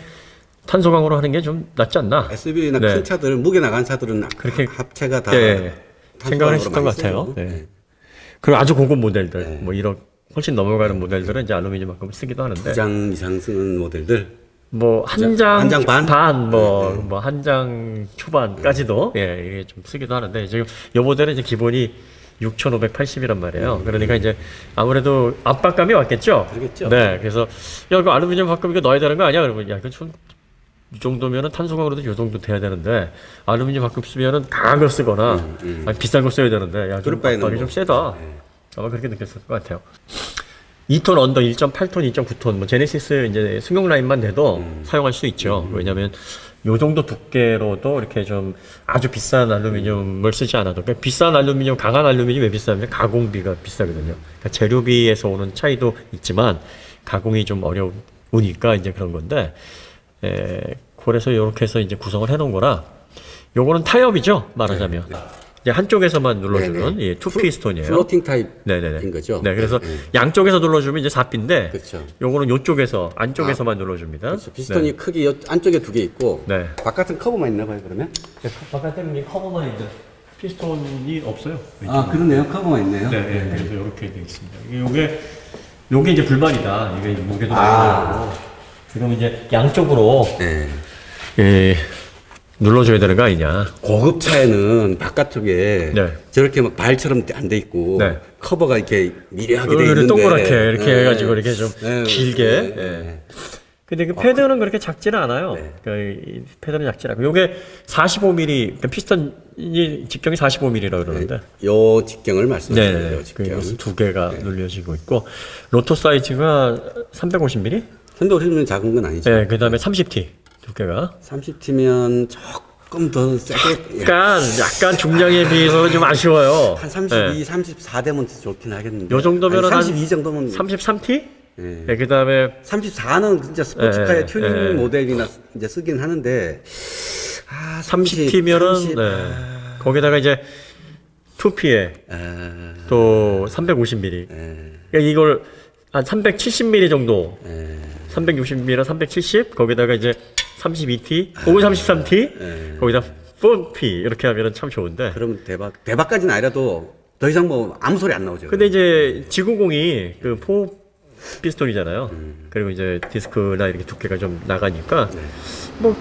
탄소광으로 하는 게 좀 낫지 않나? SUV나 큰 차들 무게 나간 차들은 그렇게 합체가 다 생각을 했었던 것 같아요. 그리고 아주 고급 모델들 뭐 1억 훨씬 넘어가는 모델들은 이제 알루미늄 합금을 쓰기도 하는데 2장 이상 쓰는 모델들 뭐 한 장 반? 뭐 한 장 초반까지도 이게 좀 쓰기도 하는데 지금 이 모델은 이제 기본이 6,580이란 말이에요. 그러니까 이제 아무래도 압박감이 왔겠죠. 그러겠죠. 네, 그래서 야 이거 알루미늄 합금 이거 넣어야 되는 거 아니야? 그러면 야 이거 좀 이 정도면은 탄소광으로도 이 정도 돼야 되는데 알루미늄 합금 쓰면은 강한 걸 쓰거나 아니, 비싼 거 써야 되는데 야 좀 압박이 좀 세다. 아마 그렇게 느꼈을 것 같아요. 2톤 언더 1.8톤, 2.9톤 뭐 제네시스 이제 승용 라인만 돼도 사용할 수 있죠. 왜냐하면 요 정도 두께로도 이렇게 좀 아주 비싼 알루미늄을 쓰지 않아도 그러니까 비싼 알루미늄, 강한 알루미늄이 왜 비싸냐면 가공비가 비싸거든요. 그러니까 재료비에서 오는 차이도 있지만 가공이 좀 어려우니까 이제 그런 건데 그래서 이렇게 해서 이제 구성을 해놓은 거라 요거는 타협이죠 말하자면. 이제 한쪽에서만 눌러주는 예, 투 피스톤이에요. 플로팅 타입인 거죠. 네, 그래서 양쪽에서 눌러주면 이제 4피인데, 그렇죠. 요거는 요쪽에서 안쪽에서만 눌러줍니다. 그렇죠. 피스톤이 크게 안쪽에 두 개 있고 네. 바깥은 커버만 있나 봐요. 그러면? 바깥에는 커버만 있는데 피스톤이 없어요. 아, 그러네요. 커버만 있네요. 네, 그래서 이렇게 되어 있습니다. 요게 이제 불만이다. 이게 무게도 많이 나고. 그럼 이제 양쪽으로 눌러줘야 되는 거 아니냐. 고급 차에는 바깥쪽에 저렇게 막 발처럼 안 돼 있고 커버가 이렇게 미려하게 돼 있는데 동그랗게 이렇게 해가지고 이렇게 좀 길게. 근데 그 패드는 그렇게 작지는 않아요. 이 패드는 작지 않고 요게 45mm 그러니까 피스톤이 직경이 45mm라고 그러는데 요 직경을 말씀하시는 거예요. 그래서 두 개가 눌려지고 있고 로터 사이즈가 350mm? 350mm 작은 건 아니죠. 네, 그다음에 30T 두께가 30T면 조금 더 세게 약간 중량에 비해서는 좀 아쉬워요. 한 32, 34 되면 좋긴 하겠는데. 요 정도면 32 정도면 33T? 네, 그다음에 34는 진짜 스포츠카의 튜닝 모델이나 이제 쓰긴 하는데 30T면은 거기다가 이제 2P에 또 350mm. 그러니까 이걸 한 370mm 정도. 360mm, 370 거기다가 이제 32T, 혹은 33T 거기다 4P 이렇게 하면은 참 좋은데. 그럼 대박까지는 아니라도 더 이상 뭐 아무 소리 안 나오죠. 근데 이제 지구공이 그 4 피스톤이잖아요. 그리고 이제 디스크나 이렇게 두께가 좀 나가니까 뭐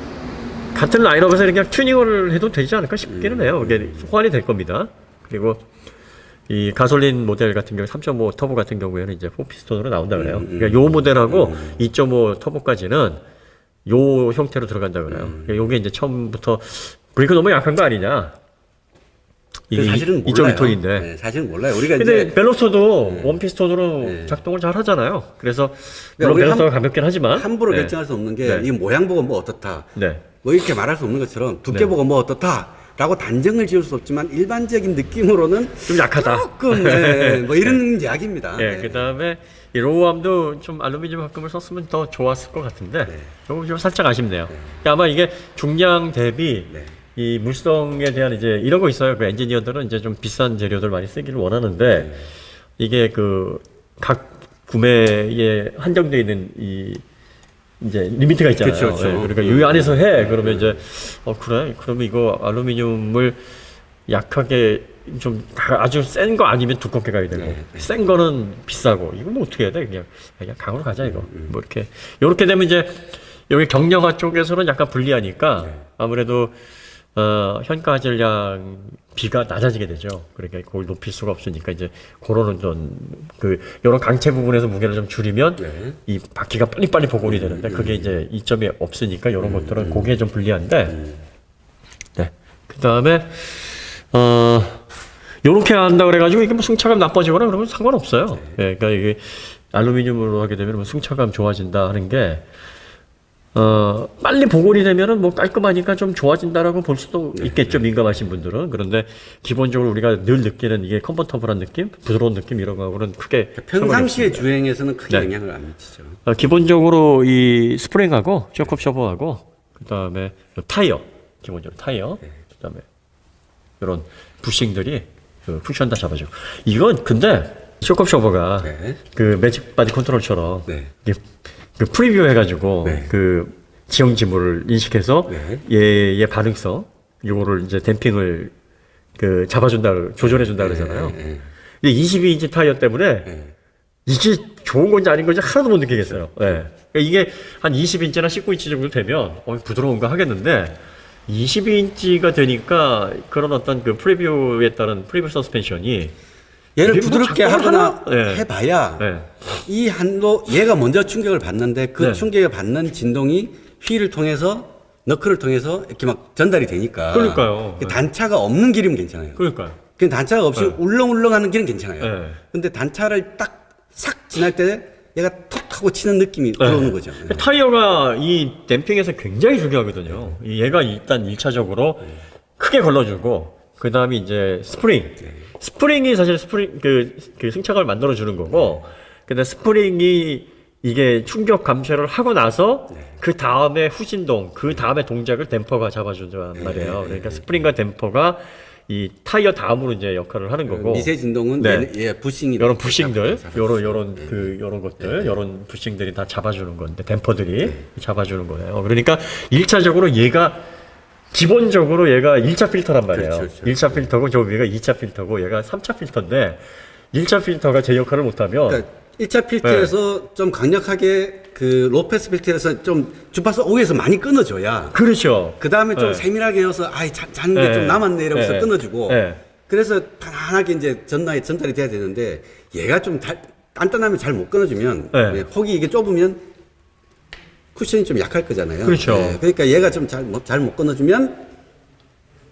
같은 라인업에서 그냥 튜닝을 해도 되지 않을까 싶기는 해요. 이게 호환이 될 겁니다. 그리고 이 가솔린 모델 같은 경우 3.5 터보 같은 경우에는 이제 4피스톤으로 나온다 그래요. 그러니까 요 모델하고 2.5 터보까지는 요 형태로 들어간다 그래요. 그러니까 요게 이제 처음부터 브레이크 너무 약한 거 아니냐. 이게 사실은 몰라요. 2.2톤인데. 네, 사실은 몰라요. 우리가 근데 이제 벨로스도 원피스톤으로 작동을 잘 하잖아요. 그래서 물론 우리 벨로스가 가볍긴 하지만 함부로 결정할 수 없는 게 이 모양 보고 뭐 어떻다. 뭐 이렇게 말할 수 없는 것처럼 두께 보고 뭐 어떻다라고 단정을 지을 수 없지만 일반적인 느낌으로는 좀 약하다. 조금 뭐 이런 이야기입니다. 그다음에 이 로우암도 좀 알루미늄 합금을 썼으면 더 좋았을 것 같은데 조금 좀 살짝 아쉽네요. 그러니까 아마 이게 중량 대비 이 물성에 대한 이제 이런 거 있어요. 그 엔지니어들은 이제 좀 비싼 재료들 많이 쓰기를 원하는데 이게 그 각 구매에 한정되어 있는 이 이제 리미트가 있잖아요. 그렇죠. 그러니까 이 안에서 해. 그러면 이제 그래. 그러면 이거 알루미늄을 약하게 좀 아주 센 거 아니면 두껍게 가야 되고 센 거는 비싸고 이거 뭐 어떻게 해야 돼? 그냥 강으로 가자 이거. 뭐 이렇게 되면 이제 여기 경량화 쪽에서는 약간 불리하니까 아무래도 현가 전량 비가 낮아지게 되죠. 그러니까 그걸 높일 수가 없으니까 이제 그거는 좀 이런 강체 부분에서 무게를 좀 줄이면 이 바퀴가 빨리빨리 복원이 되는데 그게 이제 이점이 없으니까 이런 것들은 그게 좀 불리한데. 네. 그다음에 요렇게 한다 그래가지고 이게 뭐 승차감 나빠지거나 그러면 상관없어요. 그러니까 이게 알루미늄으로 하게 되면 뭐 승차감 좋아진다 하는 게 빨리 복원이 되면은 뭐 깔끔하니까 좀 좋아진다라고 볼 수도 있겠죠, 민감하신 분들은. 그런데 기본적으로 우리가 늘 느끼는 이게 컴포터블한 느낌, 부드러운 느낌 이런 거하고는 크게 평상시의 주행에서는 크게 영향을 안 미치죠. 기본적으로 이 스프링하고 쇼크업 셔버하고 그다음에 타이어, 기본적으로 타이어, 그다음에 이런 부싱들이 쿠션 다 잡아줘. 이건 근데 쇼크업 셔버가 그 매직 바디 컨트롤처럼 이게 그 프리뷰 해가지고 그 지형 지물을 인식해서 얘의 반응성 요거를 이제 댐핑을 그 잡아준다 조절해준다 그러잖아요. 근데 22인치 타이어 때문에 이게 좋은 건지 아닌 건지 하나도 못 느끼겠어요. 그러니까 이게 한 20인치나 19인치 정도 되면 부드러운가 하겠는데 22인치가 되니까 그런 어떤 그 프리뷰에 따른 프리뷰 서스펜션이 얘를 부드럽게 하거나 해봐야 이 한도 얘가 먼저 충격을 받는데 그 충격을 받는 진동이 휠을 통해서 너클을 통해서 이렇게 막 전달이 되니까. 그러니까요. 단차가 없는 길이면 괜찮아요. 그러니까요. 그 단차가 없이 울렁울렁하는 길은 괜찮아요. 근데 단차를 딱 싹 지날 때 얘가 톡 하고 치는 느낌이 들어오는 거죠. 타이어가 이 댐핑에서 굉장히 중요하거든요. 얘가 일단 1차적으로 크게 걸러주고 그 다음에 이제 스프링이 사실 그 승차감을 만들어주는 거고, 근데 스프링이 이게 충격 감쇄를 하고 나서 그 다음에 후진동, 그 다음에 동작을 댐퍼가 잡아준단 말이에요. 그러니까 스프링과 댐퍼가 이 타이어 다음으로 이제 역할을 하는 거고. 미세 진동은 부싱이. 이런 부싱들, 요런 것들, 요런 부싱들이 다 잡아주는 건데, 댐퍼들이 잡아주는 거예요. 그러니까 1차적으로 얘가 기본적으로 얘가 1차 필터란 말이에요. 그렇죠. 1차 필터고 저 위가 2차 필터고 얘가 3차 필터인데 1차 필터가 제 역할을 못하면 그러니까 1차 필터에서 좀 강력하게 그 로패스 필터에서 좀 주파수 5에서 많이 끊어줘야. 그렇죠. 그 다음에 좀 세밀하게 해서 잔 게 좀 남았네 이러면서 끊어주고. 그래서 편안하게 이제 전달이 돼야 되는데 얘가 좀 단단하면 잘 못 끊어주면 폭이 이게 좁으면 쿠션이 좀 약할 거잖아요. 그렇죠. 그러니까 얘가 좀 잘 못 끊어주면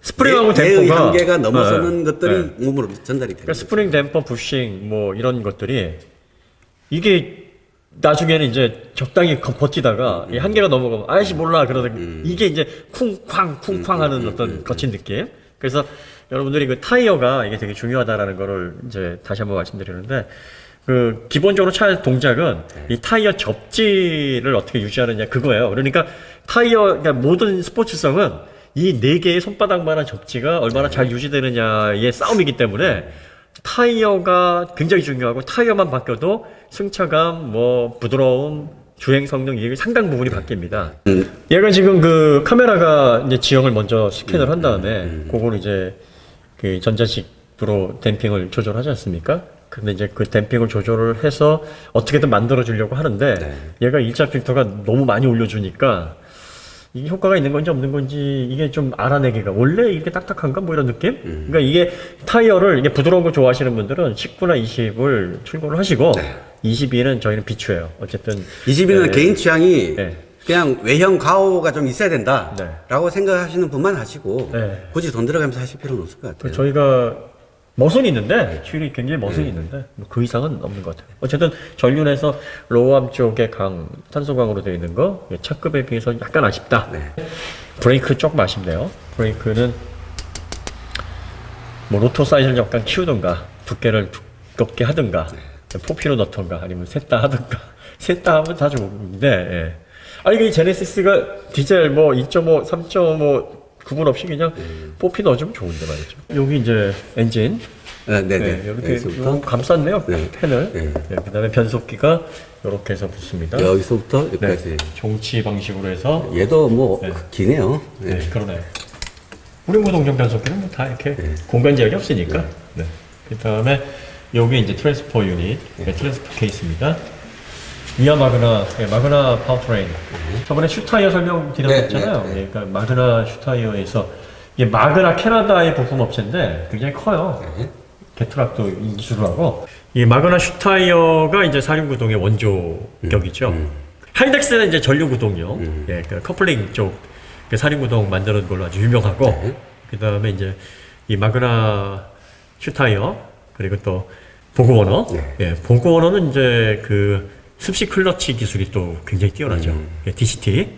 스프링하고 댐퍼가 댐퍼가 한계가 넘어서는 것들이 몸으로 전달이 됩니다. 그러니까 스프링, 댐퍼, 부싱 뭐 이런 것들이 이게 나중에는 이제 적당히 버티다가 이 한계가 넘어가면 아이씨 몰라 그러다가 이게 이제 쿵쾅 하는 어떤 거친 느낌. 그래서 여러분들이 그 타이어가 이게 되게 중요하다라는 거를 이제 다시 한번 말씀드리는데 그 기본적으로 차 동작은 이 타이어 접지를 어떻게 유지하느냐 그거예요. 그러니까 그러니까 모든 스포츠성은 이 4개의 손바닥만한 접지가 얼마나 잘 유지되느냐의 싸움이기 때문에 타이어가 굉장히 중요하고 타이어만 바뀌어도 승차감, 뭐 부드러움, 주행 성능 이게 상당 부분이 바뀝니다. 얘가 지금 그 카메라가 이제 지형을 먼저 스캔을 한 다음에 그거를 이제 그 전자식으로 댐핑을 조절하지 않습니까? 근데 이제 그 댐핑을 조절을 해서 어떻게든 만들어 주려고 하는데 얘가 1차 필터가 너무 많이 올려주니까 이게 효과가 있는 건지 없는 건지 이게 좀 알아내기가 원래 이렇게 딱딱한가 뭐 이런 느낌? 그러니까 이게 타이어를 이게 부드러운 거 좋아하시는 분들은 19나 20을 출고를 하시고 22는 저희는 비추해요. 어쨌든 22는 개인 취향이 그냥 외형 가오가 좀 있어야 된다라고 생각하시는 분만 하시고 굳이 돈 들어가면서 하실 필요는 없을 것 같아요. 저희가 멋은 있는데 휠이 굉장히 멋은 있는데 그 이상은 없는 것 같아요. 어쨌든 전륜에서 로우암 쪽에 탄소광으로 되어 있는 거 차급에 비해서 약간 아쉽다. 브레이크 조금 아쉽네요. 브레이크는 뭐 로토 사이즈를 약간 키우든가 두께를 두껍게 하든가 포피로 넣던가 아니면 셋 다 하든가 셋 다 하면 다 좋은데 아니 이 제네시스가 디젤 뭐 2.5, 3.5 구분 없이 그냥 뽑히 넣어주면 좋은데 말이죠. 여기 이제 엔진. 이렇게 감쌌네요. 펜을. 그 다음에 변속기가 이렇게 해서 붙습니다. 여기서부터 여기까지. 종치 방식으로 해서. 얘도 뭐 기네요. 그러네. 후륜구동용 변속기는 뭐 다 이렇게 공간 제약이 없으니까. 그 다음에 여기 이제 트랜스퍼 유닛, 트랜스퍼 케이스입니다. 미아 마그나, 마그나 파워트레인. 저번에 슈타이어 설명드렸잖아요. 그러니까 마그나 슈타이어에서 이게 마그나 캐나다의 부품 업체인데 굉장히 커요. 게트락도 인수를 하고 이 마그나 슈타이어가 이제 사륜구동의 원조격이죠. 하이덱스는 이제 전륜구동용, 그 커플링 쪽 사륜구동 만드는 걸로 아주 유명하고 그 다음에 이제 이 마그나 슈타이어 그리고 또 보그워너, 보그워너는 이제 그 습식 클러치 기술이 또 굉장히 뛰어나죠. DCT,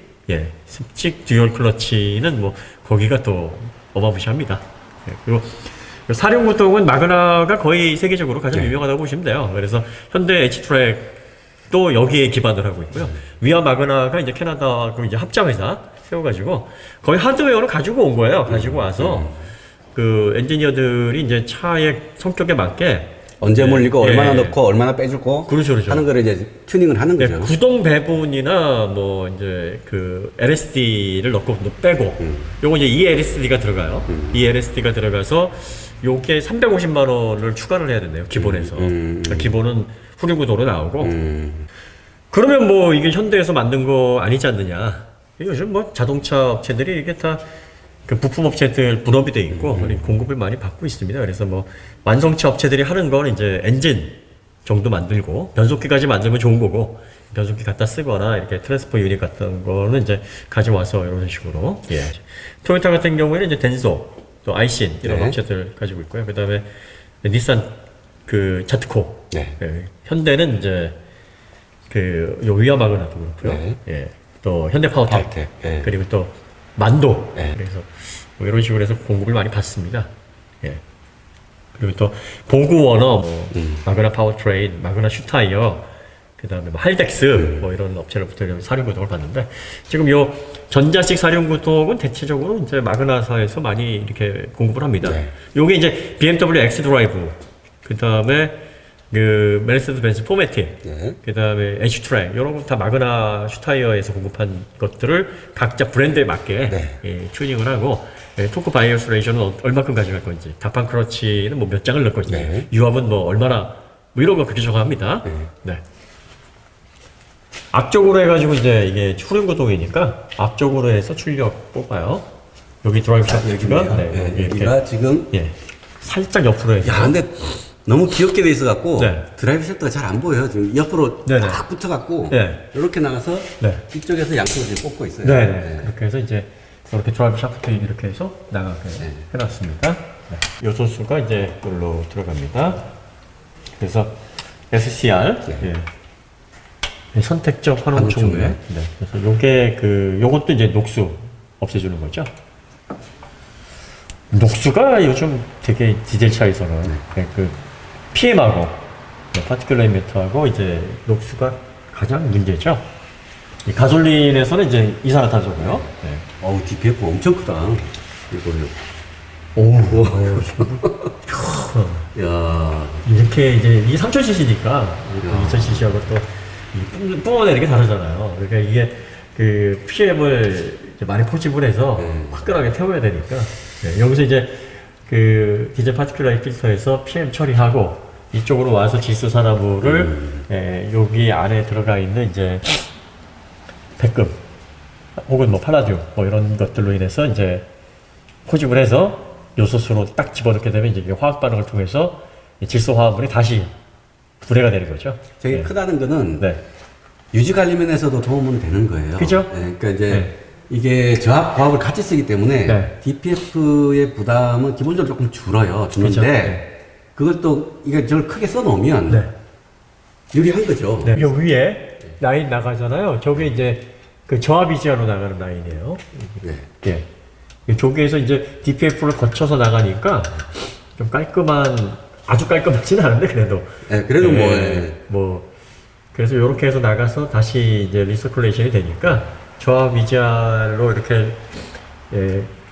습식 듀얼 클러치는 뭐 거기가 또 어마무시합니다. 그리고 사륜구동은 마그나가 거의 세계적으로 가장 유명하다고 보시면 돼요. 그래서 현대 H트랙도 여기에 기반을 하고 있고요. 위아 마그나가 이제 캐나다 그 이제 합작회사 세워가지고 거의 하드웨어를 가지고 온 거예요. 가지고 와서 그 엔지니어들이 이제 차의 성격에 맞게 언제 몰리고 얼마나 넣고 얼마나 빼주고 그렇죠. 하는 거를 이제 튜닝을 하는 거죠. 구동 배분이나 뭐 이제 그 LSD를 넣고 빼고 요거 이제 ELSD가 들어가요. ELSD가 들어가서 요게 350만 원을 추가를 해야 된대요. 기본에서. 그러니까 기본은 후륜구도로 나오고 그러면 뭐 이게 현대에서 만든 거 아니지 않느냐. 요즘 뭐 자동차 업체들이 이게 다 그 부품 업체들 분업이 돼 있고 공급을 많이 받고 있습니다. 그래서 뭐 완성차 업체들이 하는 건 이제 엔진 정도 만들고 변속기까지 만들면 좋은 거고 변속기 갖다 쓰거나 이렇게 트랜스퍼 유닛 같은 거는 이제 가져와서 이런 식으로. 토요타 같은 경우에는 이제 덴소 또 아이신 이런 업체들 가지고 있고요. 그다음에 닛산 그 자트코. 현대는 이제 그 요 위아 마그나도 그렇고요. 또 현대 파워텍. 그리고 또 만도. 그래서 뭐 이런 식으로 해서 공급을 많이 받습니다. 그리고 또 보그워너, 뭐 마그나 파워트레인, 마그나 슈타이어, 그 다음에 뭐 할덱스, 뭐 이런 업체로부터 사륜구동을 받는데 지금 요 전자식 사륜구동은 대체적으로 이제 마그나사에서 많이 이렇게 공급을 합니다. 요게 이제 BMW X 드라이브, 그 다음에 그 메르세데스 벤츠 포매틱, 그 다음에 H트랙 이런 거 다 마그나 슈타이어에서 공급한 것들을 각자 브랜드에 맞게 튜닝을 하고 토크 바이어스 레이저는 얼마큼 가져갈 건지, 다판 크러치는 뭐 몇 장을 넣을 건지, 유압은 뭐 얼마나 뭐 이런 거 그렇게 정합니다. 앞쪽으로 해가지고 이제 이게 후륜구동이니까 앞쪽으로 해서 출력 뽑아요. 여기 드라이브 샤프트가 여기가 지금 살짝 옆으로 해서. 야, 근데 너무 귀엽게 돼 있어갖고 드라이브 샤프트가 잘 안 보여요. 지금 옆으로 딱 붙어갖고 이렇게 나가서 이쪽에서 양쪽으로 지금 뽑고 있어요. 그렇게 해서 이제 이렇게 드라이브 샤프트 이렇게 해서 나가게 해놨습니다. 요소수가 이제 이걸로 들어갑니다. 그래서 SCR 선택적 환원 총매. 그래서 요게 요것도 이제 녹수 없애주는 거죠. 녹수가 요즘 되게 디젤 차에서는 그 PM하고 파티큘러 에미터하고 이제 녹수가 가장 문제죠. 이 가솔린에서는 이제 이산화탄소고요. 어우, DPF 엄청 크다. 이거는. 오. 야. 이렇게 이제 이게 3000cc니까 2000cc하고 또 뿜어내는 게 다르잖아요. 그러니까 이게 그 PM을 이제 많이 포집을 해서 화끈하게 태워야 되니까 여기서 이제 그 디젤 파티큘러 필터에서 PM 처리하고 이쪽으로 와서 지수산화물을 여기 안에 들어가 있는 이제 백금 혹은 뭐 팔라듐 뭐 이런 것들로 인해서 이제 포집을 해서 요소수로 딱 집어넣게 되면 이제 화학 반응을 통해서 질소 화합물이 다시 분해가 되는 거죠. 되게 네. 크다는 거는 네. 유지 관리 면에서도 도움은 되는 거예요. 그죠? 네, 그러니까 이제 이게 저압 고압을 같이 쓰기 때문에 네. DPF의 부담은 기본적으로 조금 줄어요. 그죠? 주는데 그걸 또 이게 저걸 크게 써놓으면 유리한 거죠. 네. 이 위에 라인 나가잖아요. 저게 이제 그 저압 이지하로 나가는 라인이에요. 네. 예. 저기에서 이제 DPF를 거쳐서 나가니까 좀 깔끔한, 아주 깔끔하지는 않은데 그래도. 네, 그래도 그래서 이렇게 해서 나가서 다시 이제 리서큘레이션이 되니까 저압 이지하로 이렇게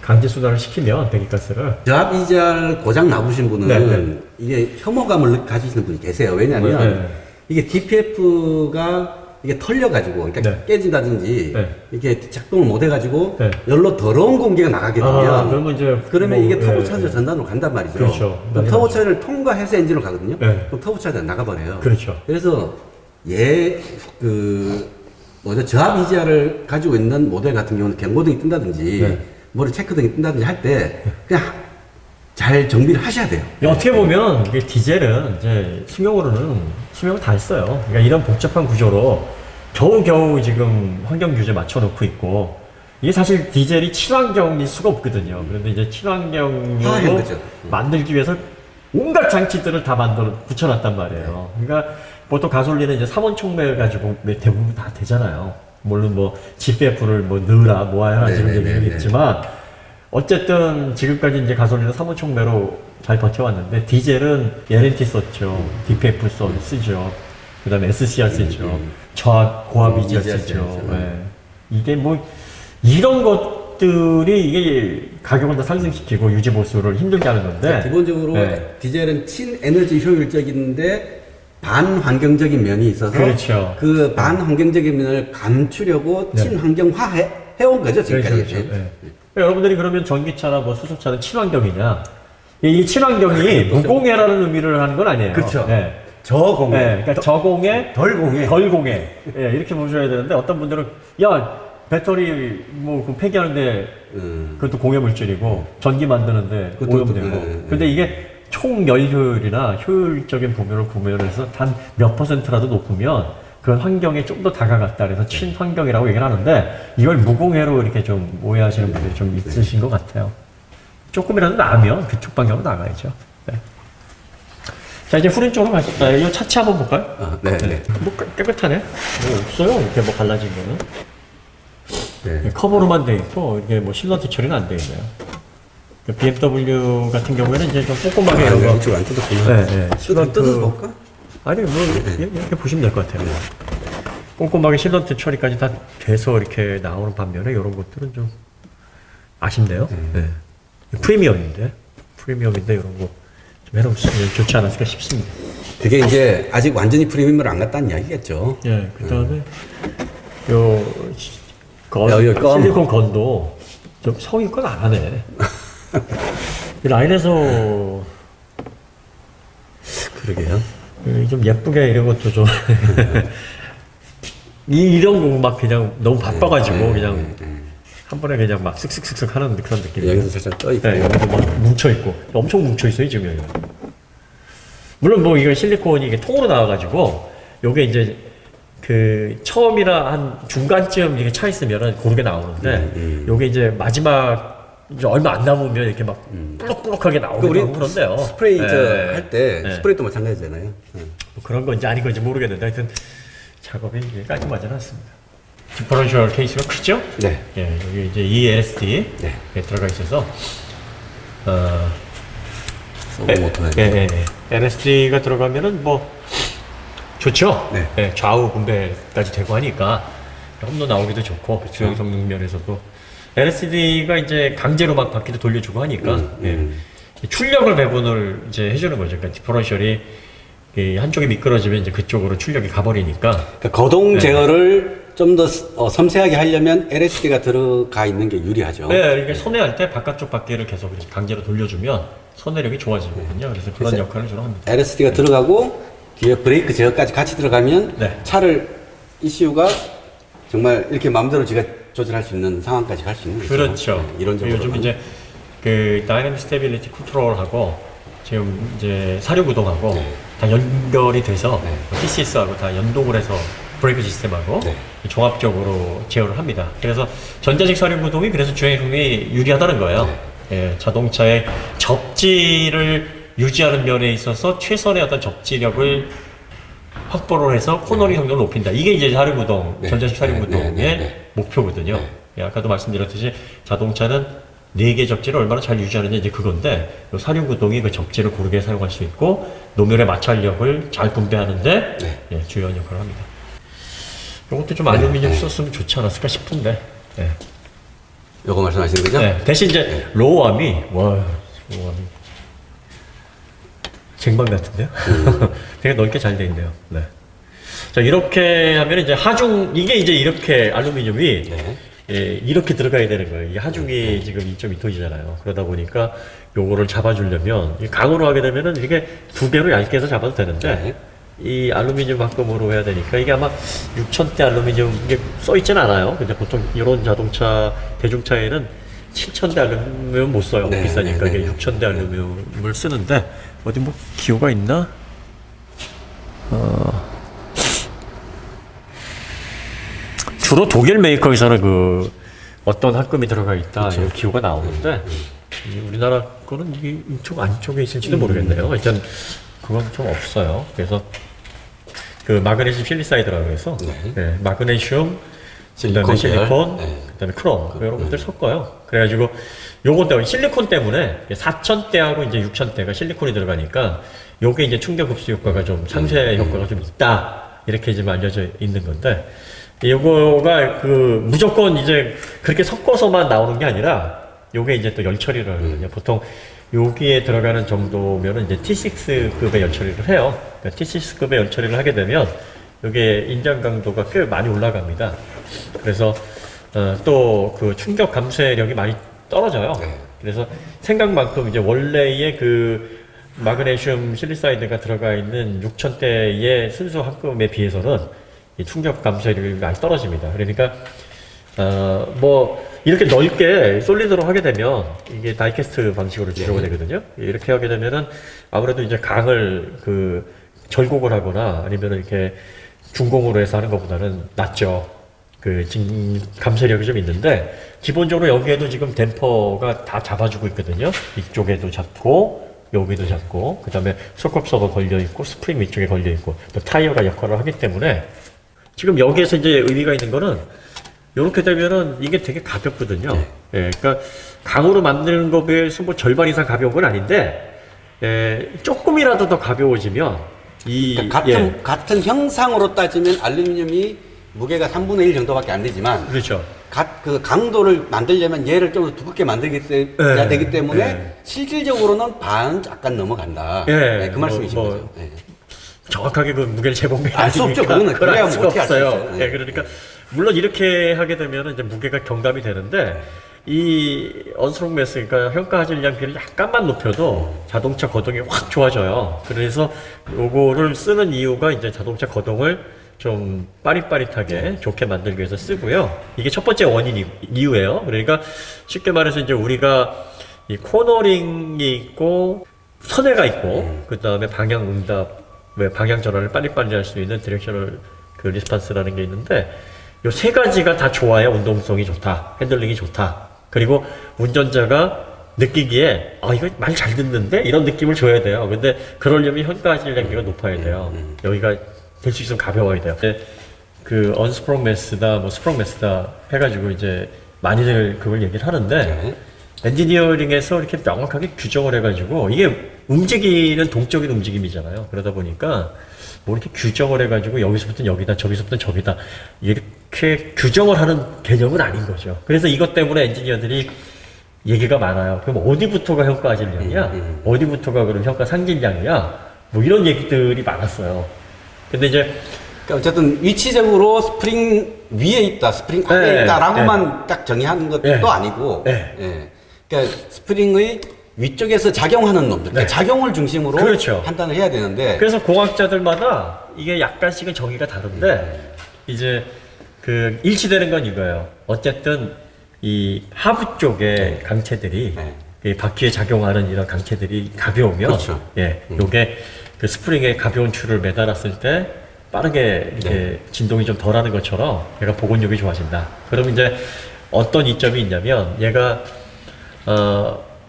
강제 순환을 시키면 배기가스를. 저압 이지할 고장 나보신 분은 네. 이게 혐오감을 가지시는 분이 계세요. 왜냐하면 이게 DPF가 이게 털려가지고, 그러니까 깨진다든지, 이게 작동을 못해가지고, 열로 더러운 공기가 나가게 되면, 그러면 이게 터보차저 전단으로 간단 말이죠. 그렇죠. 그럼 터보차저를 통과해서 엔진으로 가거든요. 그럼 터보차저가 나가버려요. 그렇죠. 그래서 저압 이지아를 가지고 있는 모델 같은 경우는 경고등이 뜬다든지, 뭐를 체크등이 뜬다든지 할 때, 그냥 잘 정비를 하셔야 돼요. 어떻게 보면 이게 디젤은 이제 수명을 다 했어요. 그러니까 이런 복잡한 구조로 겨우겨우 지금 환경 규제 맞춰놓고 있고, 이게 사실 디젤이 친환경일 수가 없거든요. 그런데 이제 친환경으로 만들기 위해서 온갖 장치들을 다 붙여놨단 말이에요. 그러니까 보통 가솔린은 이제 3원 촉매 가지고 대부분 다 되잖아요. 물론 뭐 GPF를 뭐 넣으라 모아야 지금 얘기는 있지만, 어쨌든 지금까지 이제 가솔린은 3원 촉매로 잘 버텨왔는데, 디젤은 LNT 썼죠. DPF 쓰죠. 그 다음에 SCR 쓰죠. 저압, 고압 이지R 쓰죠. 이게 뭐, 이런 것들이 이게 가격을 다 상승시키고 유지 보수를 힘들게 하는 건데. 기본적으로 디젤은 친에너지 효율적인데 반환경적인 면이 있어서. 그렇죠. 그 반환경적인 면을 감추려고 친환경화 해온 거죠, 지금까지. 여러분들이 그러면 전기차나 뭐 수소차는 친환경이냐? 이 친환경이 무공해라는 의미를 하는 건 아니에요. 그렇죠. 저공해. 그러니까 저공해, 덜공해. 이렇게 보셔야 되는데, 어떤 분들은 야 배터리 뭐 폐기하는데 그것도 공해 물질이고 전기 만드는데 오염되고. 근데 이게 총 연료율이나 효율적인 부분을 구매해서 단 몇 %라도 높으면 그런 환경에 좀 더 다가갔다 그래서 친환경이라고 얘기를 하는데, 이걸 무공해로 이렇게 좀 오해하시는 분들이 좀 있으신 것 같아요. 조금이라도 나으면 그쪽 방향으로 나가야죠. 자, 이제 후륜 쪽으로 가실까요? 이 차체 한번 볼까요? 뭐 깨끗하네. 뭐 없어요. 이렇게 뭐 갈라진 거는. 커버로만 돼 있고, 이게 뭐 실런트 처리는 안 돼 있네요. BMW 같은 경우에는 이제 좀 꼼꼼하게 이런 거. 이쪽 안 뜯었구나. 뜯어서 볼까? 아니, 뭐, 이렇게 보시면 될 것 같아요. 꼼꼼하게 실런트 처리까지 다 돼서 이렇게 나오는 반면에 이런 것들은 좀 아쉽네요. 프리미엄인데 이런 거 좀 해놓으면 좋지 않았을까 싶습니다. 그게 이제 아직 완전히 프리미엄을 안 갔다는 이야기겠죠. 그 다음에 실리콘 건도 좀 성의껏 안 하네. 이 라인에서 그러게요. 좀 예쁘게 이런 것도 좀 이런 거 막 그냥 너무 바빠가지고 그냥 한 번에 그냥 막 쓱쓱쓱쓱 하는 그런 느낌이에요. 여기서 살짝 떠 있고, 여기도 막 뭉쳐 있고, 엄청 뭉쳐 있어요 지금 여기. 물론 뭐 이거 실리콘이 이게 통으로 나와가지고 요게 이제 그 처음이나 한 중간쯤 이게 차 있으면은 고르게 나오는데, 요게 이제 마지막 이제 얼마 안 남으면 이렇게 막 뿌럭뿌럭하게 나오기도 하고 그런데요. 스프레이 할 때 스프레이도 마찬가지잖아요. 뭐 그런 건지 아닌 건지 모르겠는데 하여튼 작업이 깔끔하지 않았습니다. 디퍼런셜 케이스가 크죠? 여기 이제 ELSD 들어가 있어서 LSD가 들어가면은 뭐 좋죠. 좌우 분배까지 되고 하니까 홈도 나오기도 좋고, 주행 성능 면에서도 LSD가 이제 강제로 막 바퀴도 돌려주고 하니까 출력을 배분을 이제 해주는 거죠. 그러니까 디퍼런셜이 한쪽이 미끄러지면 이제 그쪽으로 출력이 가버리니까. 그러니까 거동 제어를 좀 더 섬세하게 하려면 LSD가 들어가 있는 게 유리하죠. 이게 선회할 때 바깥쪽 바퀴를 계속 강제로 돌려주면 선회력이 좋아지거든요. 그래서 그런 역할을 주로 합니다. LSD가 들어가고 뒤에 브레이크 제어까지 같이 들어가면 차를 ECU가 정말 이렇게 마음대로 지가 조절할 수 있는 상황까지 갈 수 있는 거죠. 그렇죠. 네, 이론적으로. 요즘 이제 그 다이내믹 스테빌리티 컨트롤하고 지금 이제 사료 구동하고 네. 다 연결이 돼서 네. TCS하고 다 연동을 해서 브레이크 시스템하고 네. 종합적으로 제어를 합니다. 그래서 전자식 사료 구동이 그래서 주행이 유리하다는 거예요. 네. 예, 자동차의 접지를 유지하는 면에 있어서 최선의 어떤 접지력을 확보를 해서 코너링 성능을 높인다. 이게 이제 사료 구동, 네. 전자식 사료 네. 구동의 네. 목표거든요. 네. 예, 아까도 말씀드렸듯이 자동차는 4개 접지를 얼마나 잘 유지하느냐 이제 그건데 요 사료 구동이 그 접지를 고르게 사용할 수 있고 노면의 마찰력을 잘 분배하는데 네. 예, 주요한 역할을 합니다. 이것도 좀 알루미늄 썼으면 좋지 않았을까 싶은데. 예. 요거 말씀하시는 거죠? 네, 대신 이제 로우암이 로우암이 쟁반 같은데요? 되게 넓게 잘 돼 있네요. 네. 자, 이렇게 하면 이제 하중 이게 이제 이렇게 알루미늄이 네. 예, 이렇게 들어가야 되는 거예요. 이 하중이 지금 2.2톤이잖아요. 그러다 보니까 요거를 잡아주려면 이 강으로 하게 되면은 이게 2배로 얇게 해서 잡아도 되는데 네. 이 알루미늄 합금으로 해야 되니까 이게 아마 6,000대 알루미늄 이게 써 있진 않아요. 근데 보통 이런 자동차 대중차에는 7,000대 알루미늄 못 써요. 네, 비싸니까 네, 네, 이게 6,000대 알루미늄을 쓰는데 어디 뭐 기호가 있나? 주로 독일 메이커에서는 그 어떤 합금이 들어가 있다 이런 기호가 나오는데 이 우리나라 거는 이게 이쪽 안쪽에 있을지도 모르겠네요. 일단 그건 좀 없어요. 그래서 그 마그네슘 실리사이드라고 해서 네, 마그네슘, 그다음에 실리콘, 네. 그다음에 크롬 이런 것들 섞어요. 그래가지고 요것 때문에 실리콘 때문에 4,000대하고 이제 6,000대가 실리콘이 들어가니까 요게 이제 충격 흡수 효과가 좀 상쇄 효과가 좀 있다 이렇게 지금 알려져 있는 건데 요거가 그 무조건 이제 그렇게 섞어서만 나오는 게 아니라 요게 이제 또 열 처리를 하거든요. 보통 여기에 들어가는 정도면은 이제 T6급의 열 처리를 해요. 그러니까 T6급의 열 처리를 하게 되면 요게 인장 강도가 꽤 많이 올라갑니다. 그래서 또 그 충격 감쇄력이 많이 떨어져요. 그래서 생각만큼 이제 원래의 그 마그네슘 실리사이드가 들어가 있는 6,000대의 순수 합금에 비해서는 이 충격 감쇄력이 많이 떨어집니다. 그러니까 뭐 이렇게 넓게 솔리드로 하게 되면 이게 다이캐스트 방식으로 제조가 되거든요. 이렇게 하게 되면은 아무래도 이제 강을 그 절곡을 하거나 아니면 이렇게 중공으로 해서 하는 것보다는 낫죠. 그 감쇄력이 좀 있는데 기본적으로 여기에도 지금 댐퍼가 다 잡아주고 있거든요. 이쪽에도 잡고 여기도 잡고 그 다음에 속압서가 걸려있고 스프링 위쪽에 걸려있고 또 타이어가 역할을 하기 때문에 지금 여기에서 이제 의미가 있는 거는 이렇게 되면은 이게 되게 가볍거든요. 예, 그러니까 강으로 만드는 것에 비해서 뭐 절반 이상 가벼운 건 아닌데 조금이라도 더 가벼워지면 그러니까 같은 형상으로 따지면 알루미늄이 무게가 3분의 1 정도밖에 안 되지만 그렇죠. 그 강도를 만들려면 얘를 좀 더 두껍게 만들어야 되기 때문에 실질적으로는 반 약간 넘어간다. 그 말씀이신 거죠. 정확하게 그 무게를 재보면 알 수 없죠. 그거는 알 수가 어떻게 알 수 없어요. 있어요. 네, 그러니까 물론 이렇게 하게 되면 이제 무게가 경감이 되는데 이 언스트롱 매스 그러니까 현가 하질량비를 약간만 높여도 자동차 거동이 확 좋아져요. 그래서 요거를 쓰는 이유가 이제 자동차 거동을 좀 빠릿빠릿하게 좋게 만들기 위해서 쓰고요. 이게 첫 번째 이유예요. 그러니까 쉽게 말해서 이제 우리가 이 코너링이 있고 선회가 있고 그 다음에 방향 응답 방향 전환을 빨리빨리 할 수 있는 디렉셔널 그 리스판스라는 게 있는데 요 세 가지가 다 좋아야 운동성이 좋다, 핸들링이 좋다. 그리고 운전자가 느끼기에 이거 말 잘 듣는데 이런 느낌을 줘야 돼요. 근데 그러려면 현가 하질량비가 높아야 돼요. 여기가 될 수 있으면 가벼워야 돼요. 그 언스프롱 매스다, 뭐 스프롱 매스다 해가지고 이제 많이들 그걸 얘기를 하는데 엔지니어링에서 이렇게 명확하게 규정을 해가지고 이게 움직이는 동적인 움직임이잖아요. 그러다 보니까 뭐 이렇게 규정을 해가지고 여기서부터는 여기다, 저기서부터는 저기다 이렇게 규정을 하는 개념은 아닌 거죠. 그래서 이것 때문에 엔지니어들이 얘기가 많아요. 그럼 어디부터가 현가 하질량이야? 어디부터가 그럼 현가 상질량이야? 뭐 이런 얘기들이 많았어요. 근데 이제 그러니까 어쨌든 위치적으로 스프링 위에 있다, 스프링 아래에 있다라고만 딱 정의하는 것도 아니고, 그러니까 스프링의 위쪽에서 작용하는 놈들, 그러니까 작용을 중심으로 그렇죠. 판단을 해야 되는데, 그래서 공학자들마다 이게 약간씩은 정의가 다른데 이제 그 일치되는 건 이거예요. 어쨌든 이 하부 쪽에 강체들이 이 바퀴에 작용하는 이런 강체들이 가벼우면 그렇죠. 예, 요게 그 스프링에 가벼운 줄을 매달았을 때 빠르게 이렇게 진동이 좀 덜하는 것처럼 얘가 복원력이 좋아진다. 그럼 이제 어떤 이점이 있냐면 얘가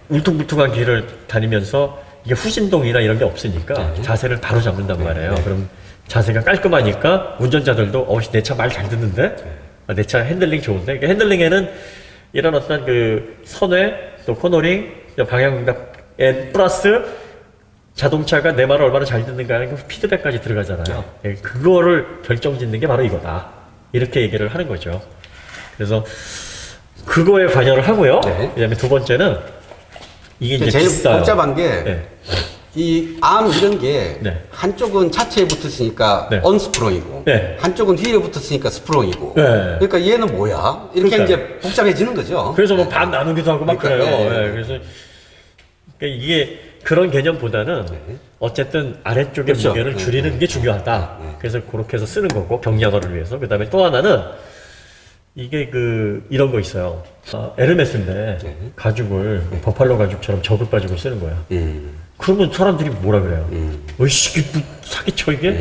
울퉁불퉁한 길을 다니면서 이게 후진동이나 이런 게 없으니까 자세를 바로 잡는단 말이에요. 그럼 자세가 깔끔하니까 운전자들도 내 차 말 잘 듣는데? 내 차 핸들링 좋은데? 그러니까 핸들링에는 이런 어떤 그 선회, 또 코너링, 방향감각 플러스 자동차가 내 말을 얼마나 잘 듣는가 하는 그 피드백까지 들어가잖아요. 그거를 결정짓는 게 바로 이거다. 이렇게 얘기를 하는 거죠. 그래서 그거에 관여를 하고요. 그다음에 두 번째는 이게 이제 제일 비싸요. 복잡한 게 이 암 이런 게 한쪽은 차체에 붙었으니까 언스프롱이고 한쪽은 휘에 붙었으니까 스프롱이고 그러니까 얘는 뭐야? 이렇게 그러니까요. 이제 복잡해지는 거죠. 그래서 뭐 반 나누기도 하고 막 그러니까, 그래요. 그래서 그러니까 이게 그런 개념보다는 어쨌든 아래쪽의 그렇죠. 무게를 줄이는 게 중요하다. 그래서 그렇게 해서 쓰는 거고 경량화를 위해서. 그다음에 또 하나는 이게 그 이런 거 있어요. 에르메스인데 가죽을 버팔로 가죽처럼 저급 가죽을 쓰는 거야. 그러면 사람들이 뭐라 그래요? 어이씨, 이게 뭐 사기쳐 이게?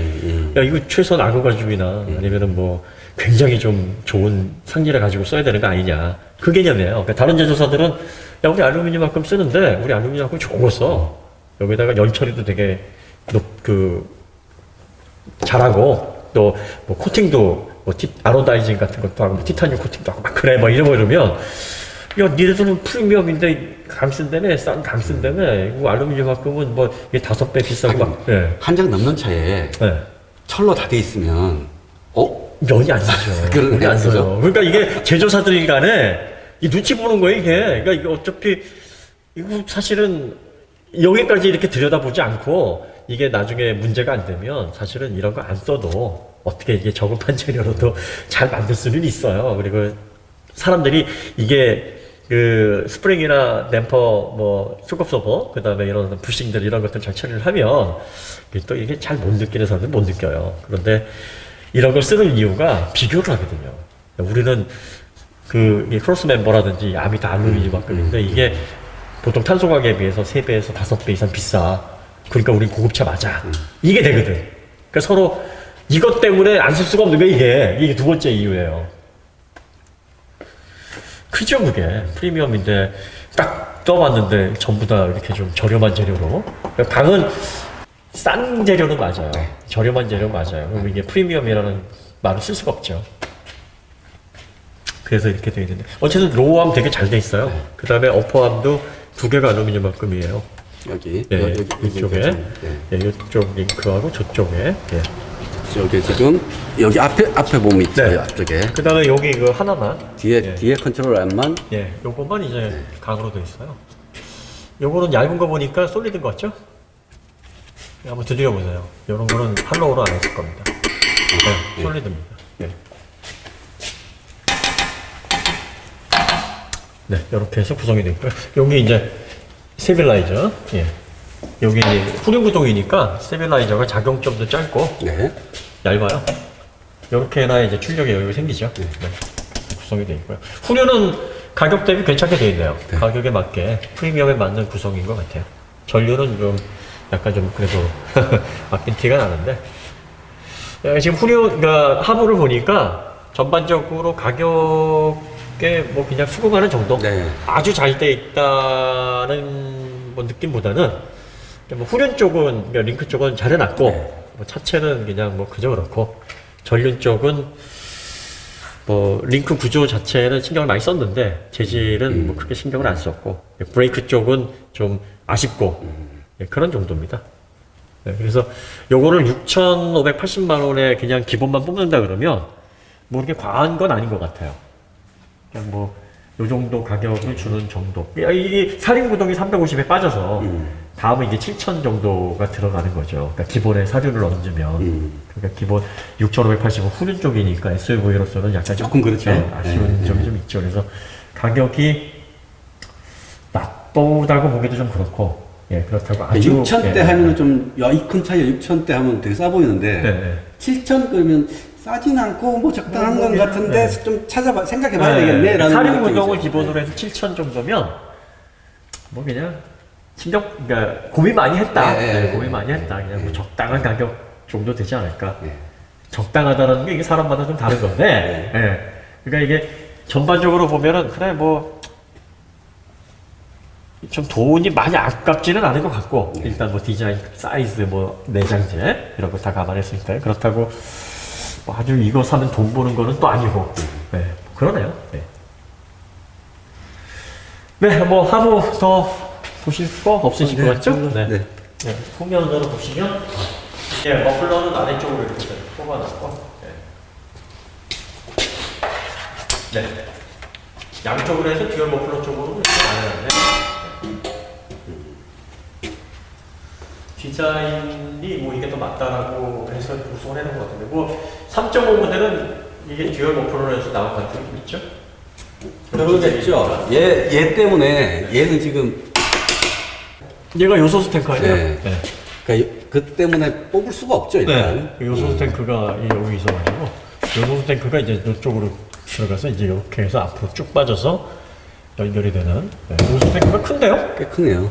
야, 이거 최소한 악어 가죽이나 아니면은 뭐 굉장히 좀 좋은 상리를 가지고 써야 되는 거 아니냐. 그 개념이에요. 그러니까 다른 제조사들은 야, 우리 알루미늄만큼 쓰는데 우리 알루미늄만큼 좋은 거 써. 여기다가 연 처리도 되게 잘하고 또 뭐 코팅도 뭐 아로다이징 같은 것도 하고 티타늄 코팅도 하고 막 그래 뭐 이러고 이러면 야, 니네들은 프리미엄인데 강쓴다며, 싼 강쓴다며, 이거 알루미늄만큼은 뭐, 이게 5배 비싸고 막, 한 장 넘는 차에 철로 다 돼 있으면, 면이 안 서죠. 그러네, 면이 안 그죠? 서요. 그러니까 이게 제조사들이 간에, 이 눈치 보는 거예요, 이게. 그러니까 이게 어차피, 이거 사실은, 여기까지 이렇게 들여다보지 않고, 이게 나중에 문제가 안 되면, 사실은 이런 거 안 써도, 어떻게 이게 저급한 재료로도 잘 만들 수는 있어요. 그리고 사람들이 이게, 그 스프링이나 댐퍼, 뭐 수급소버, 그 다음에 이런 부싱들 이런 것들 잘 처리를 하면 또 이게 잘 못 느끼는 사람들은 못 느껴요. 그런데 이런 걸 쓰는 이유가 비교를 하거든요. 우리는 그 크로스 멤버라든지 암이 다 알루미늄만큼인데 이게 보통 탄소 가격에 비해서 3배에서 5배 이상 비싸. 그러니까 우리 고급차 맞아. 이게 되거든. 그러니까 서로 이것 때문에 안 쓸 수가 없는 거야, 이게 두 번째 이유예요. 크죠, 그게. 프리미엄인데, 딱 떠봤는데, 전부 다 이렇게 좀 저렴한 재료로. 방은 싼 재료는 맞아요. 저렴한 재료 맞아요. 그럼 이게 프리미엄이라는 말을 쓸 수가 없죠. 그래서 이렇게 되어 있는데. 어쨌든 로우암 되게 잘 돼 있어요. 그 다음에 어퍼암도 2개가 알루미늄만큼이에요. 여기, 이쪽에. 이쪽 링크하고 저쪽에. 저기 지금 여기 앞에 보면 있죠. 앞쪽에. 그 다음에 여기 이거 하나만. 뒤에 컨트롤 램만. 요것만 이제 강으로 돼 있어요. 요거는 얇은 거 보니까 솔리드인 것 같죠? 한번 두드려 보세요. 요런 거는 할로우로 안 했을 겁니다. 솔리드입니다. 요렇게 해서 구성이 되어 있고요. 여기 이제 스테빌라이저. 여기 이제 후륜 구동이니까 스테빌라이저가 작용점도 짧고 얇아요. 이렇게 해놔야 이제 출력의 여유가 생기죠. 구성이 되어 있고요. 후륜은 가격 대비 괜찮게 되어 있네요. 가격에 맞게 프리미엄에 맞는 구성인 것 같아요. 전류는 좀 약간 좀 그래도 아낀 티가 나는데 지금 후륜 그러니까 하부를 보니까 전반적으로 가격에 뭐 그냥 수긍하는 정도. 아주 잘 돼 있다는 뭐 느낌보다는 뭐 후륜 쪽은 그러니까 링크 쪽은 잘 해놨고 뭐 차체는 그냥 뭐 그저 그렇고 전륜 쪽은 뭐 링크 구조 자체는 신경을 많이 썼는데 재질은 뭐 크게 신경을 안 썼고 브레이크 쪽은 좀 아쉽고 그런 정도입니다. 그래서 요거를 6,580만 원에 그냥 기본만 뽑는다 그러면 뭐 이렇게 과한 건 아닌 것 같아요. 그냥 뭐 요 정도 가격을 주는 정도. 이게 사륜구동이 350에 빠져서 다음은 이게 7,000 정도가 들어가는 거죠. 그러니까 기본에 사륜을 얹으면 그러니까 기본 6,580은 후륜 쪽이니까 SUV로서는 약간 조금 그렇죠. 아쉬운 점이 좀 있죠. 그래서 가격이 나쁘다고 보기도 좀 그렇고 그렇다고 아주 6,000대 하면 좀 이 큰 차이에 6,000대 하면 되게 싸 보이는데 7,000 그러면 싸진 않고 뭐 적당한 건 같은데 네. 좀 찾아봐 생각해봐야 되겠네라는 사륜 느낌이죠. 구동을 기본으로 해서 7천 정도면 뭐 그냥 그러니까 고민 많이 했다. 고민 많이 했다. 그냥 뭐 적당한 가격 정도 되지 않을까. 적당하다는 게 이게 사람마다 좀 다른 건데. 그러니까 이게 전반적으로 보면은 그래 뭐 좀 돈이 많이 아깝지는 않을 것 같고 일단 뭐 디자인, 사이즈, 뭐 내장재 이런 거 다 감안했을 때 그렇다고 뭐 아주 이거 사면 돈 버는 거는 또 아니고 그러네요. 네, 뭐 하부 더 보실 거 없으실 것 같죠? 네. 후면으로 보시면 머플러는 아래쪽으로 이렇게 뽑아놨고 네. 양쪽으로 해서 듀얼 머플러 쪽으로 이렇게 안해놨네. 디자인이 뭐 이게 더 맞다라고 해서 구성을 해놓은 것 같은데 뭐 3.5 모델은 이게 듀얼 머플러로 해서 나온 것 같은 게 있죠? 그러겠죠. 얘 때문에 얘는 지금 얘가 요소수 탱크 아니에요? 그러니까 그 때문에 뽑을 수가 없죠 일단. 요소수 탱크가 여기 있어가지고 요소수 탱크가 이제 이쪽으로 들어가서 이제 이렇게 해서 앞으로 쭉 빠져서 연결이 되는 요소수 탱크가 큰데요? 꽤 크네요.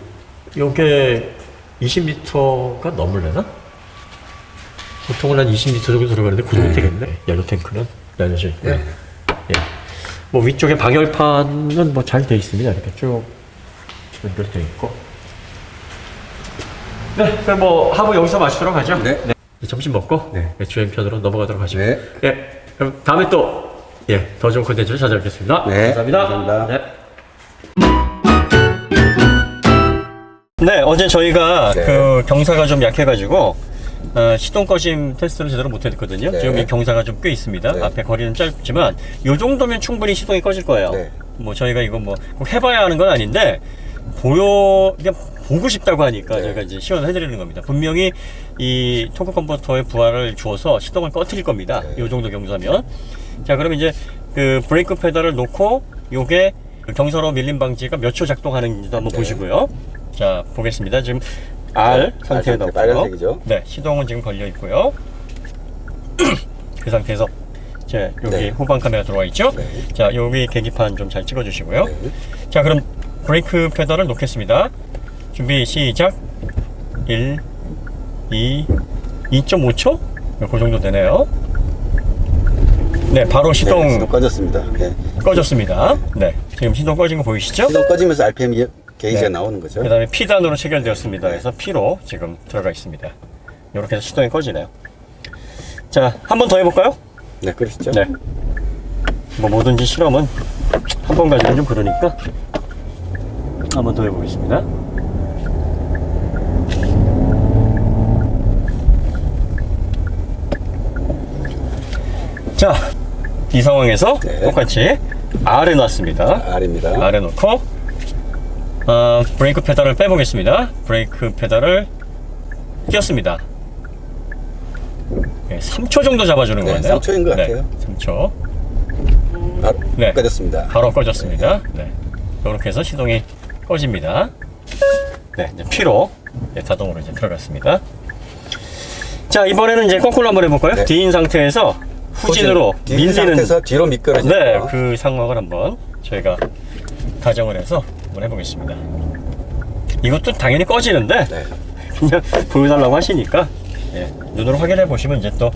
요게 20m가 넘을래나? 보통은 한 20m 정도 들어가는데 그 정도 되겠네. 연료 탱크는 열려져 있고요. 뭐 위쪽에 방열판은 뭐 잘 돼 있습니다. 이렇게 쭉 연결되어 있고. 네, 그럼 뭐 하부 여기서 마치도록 하죠. 네. 점심 먹고 주행 편으로 넘어가도록 하죠. 네. 그럼 다음에 또 더 좋은 콘텐츠를 찾아뵙겠습니다. 네. 감사합니다. 네, 어제 저희가 그 경사가 좀 약해가지고 시동 꺼짐 테스트를 제대로 못했거든요. 지금 이 경사가 좀 꽤 있습니다. 앞에 거리는 짧지만 이 정도면 충분히 시동이 꺼질 거예요. 뭐 저희가 이거 뭐 꼭 해봐야 하는 건 아닌데 그냥 보고 싶다고 하니까 제가 이제 시연을 해드리는 겁니다. 분명히 이 토크 컨버터에 부하를 주어서 시동을 꺼뜨릴 겁니다. 이 정도 경사면. 자, 그러면 이제 그 브레이크 페달을 놓고 요게 경사로 밀림 방지가 몇 초 작동하는지도 한번 보시고요. 자, 보겠습니다. 지금 R 상태에 넣고요. 빨간색이죠. 네, 시동은 지금 걸려 있고요. 그 상태에서 자, 여기 후방 카메라 들어와 있죠? 자, 여기 계기판 좀 잘 찍어 주시고요. 자, 그럼 브레이크 페달을 놓겠습니다. 준비 시작. 1 2 2.5초? 그 정도 되네요. 네, 바로 시동, 시동 꺼졌습니다. 꺼졌습니다. 네, 지금 시동 꺼진 거 보이시죠? 시동 꺼지면서 RPM 게이지가 나오는 거죠. 그 다음에 P단으로 체결되었습니다. 그래서 P로 지금 들어가 있습니다. 이렇게 해서 시동이 꺼지네요. 자, 한 번 더 해볼까요? 네, 그러시죠. 네. 뭐 뭐든지 실험은 한 번 가지고 좀 그러니까 한 번 더 해보겠습니다. 자, 이 상황에서 똑같이 R에 놨습니다. R입니다. R에 놓고 브레이크 페달을 빼보겠습니다. 브레이크 페달을 끼웠습니다. 3초 정도 잡아주는 거네요. 3초인 것 같아요. 3초. 바로 꺼졌습니다. 바로 꺼졌습니다. 이렇게 해서 시동이 꺼집니다. 네, 이제 P로 자동으로 이제 들어갔습니다. 자, 이번에는 이제 거꾸로 한번 해볼까요? D인 상태에서 후진으로 밀리는 상태에서 뒤로 미끄러지는 그 상황을 한번 저희가 가정을 해서 한번 해보겠습니다. 이것도 당연히 꺼지는데 그냥 보여달라고 하시니까 눈으로 확인해 보시면 이제 또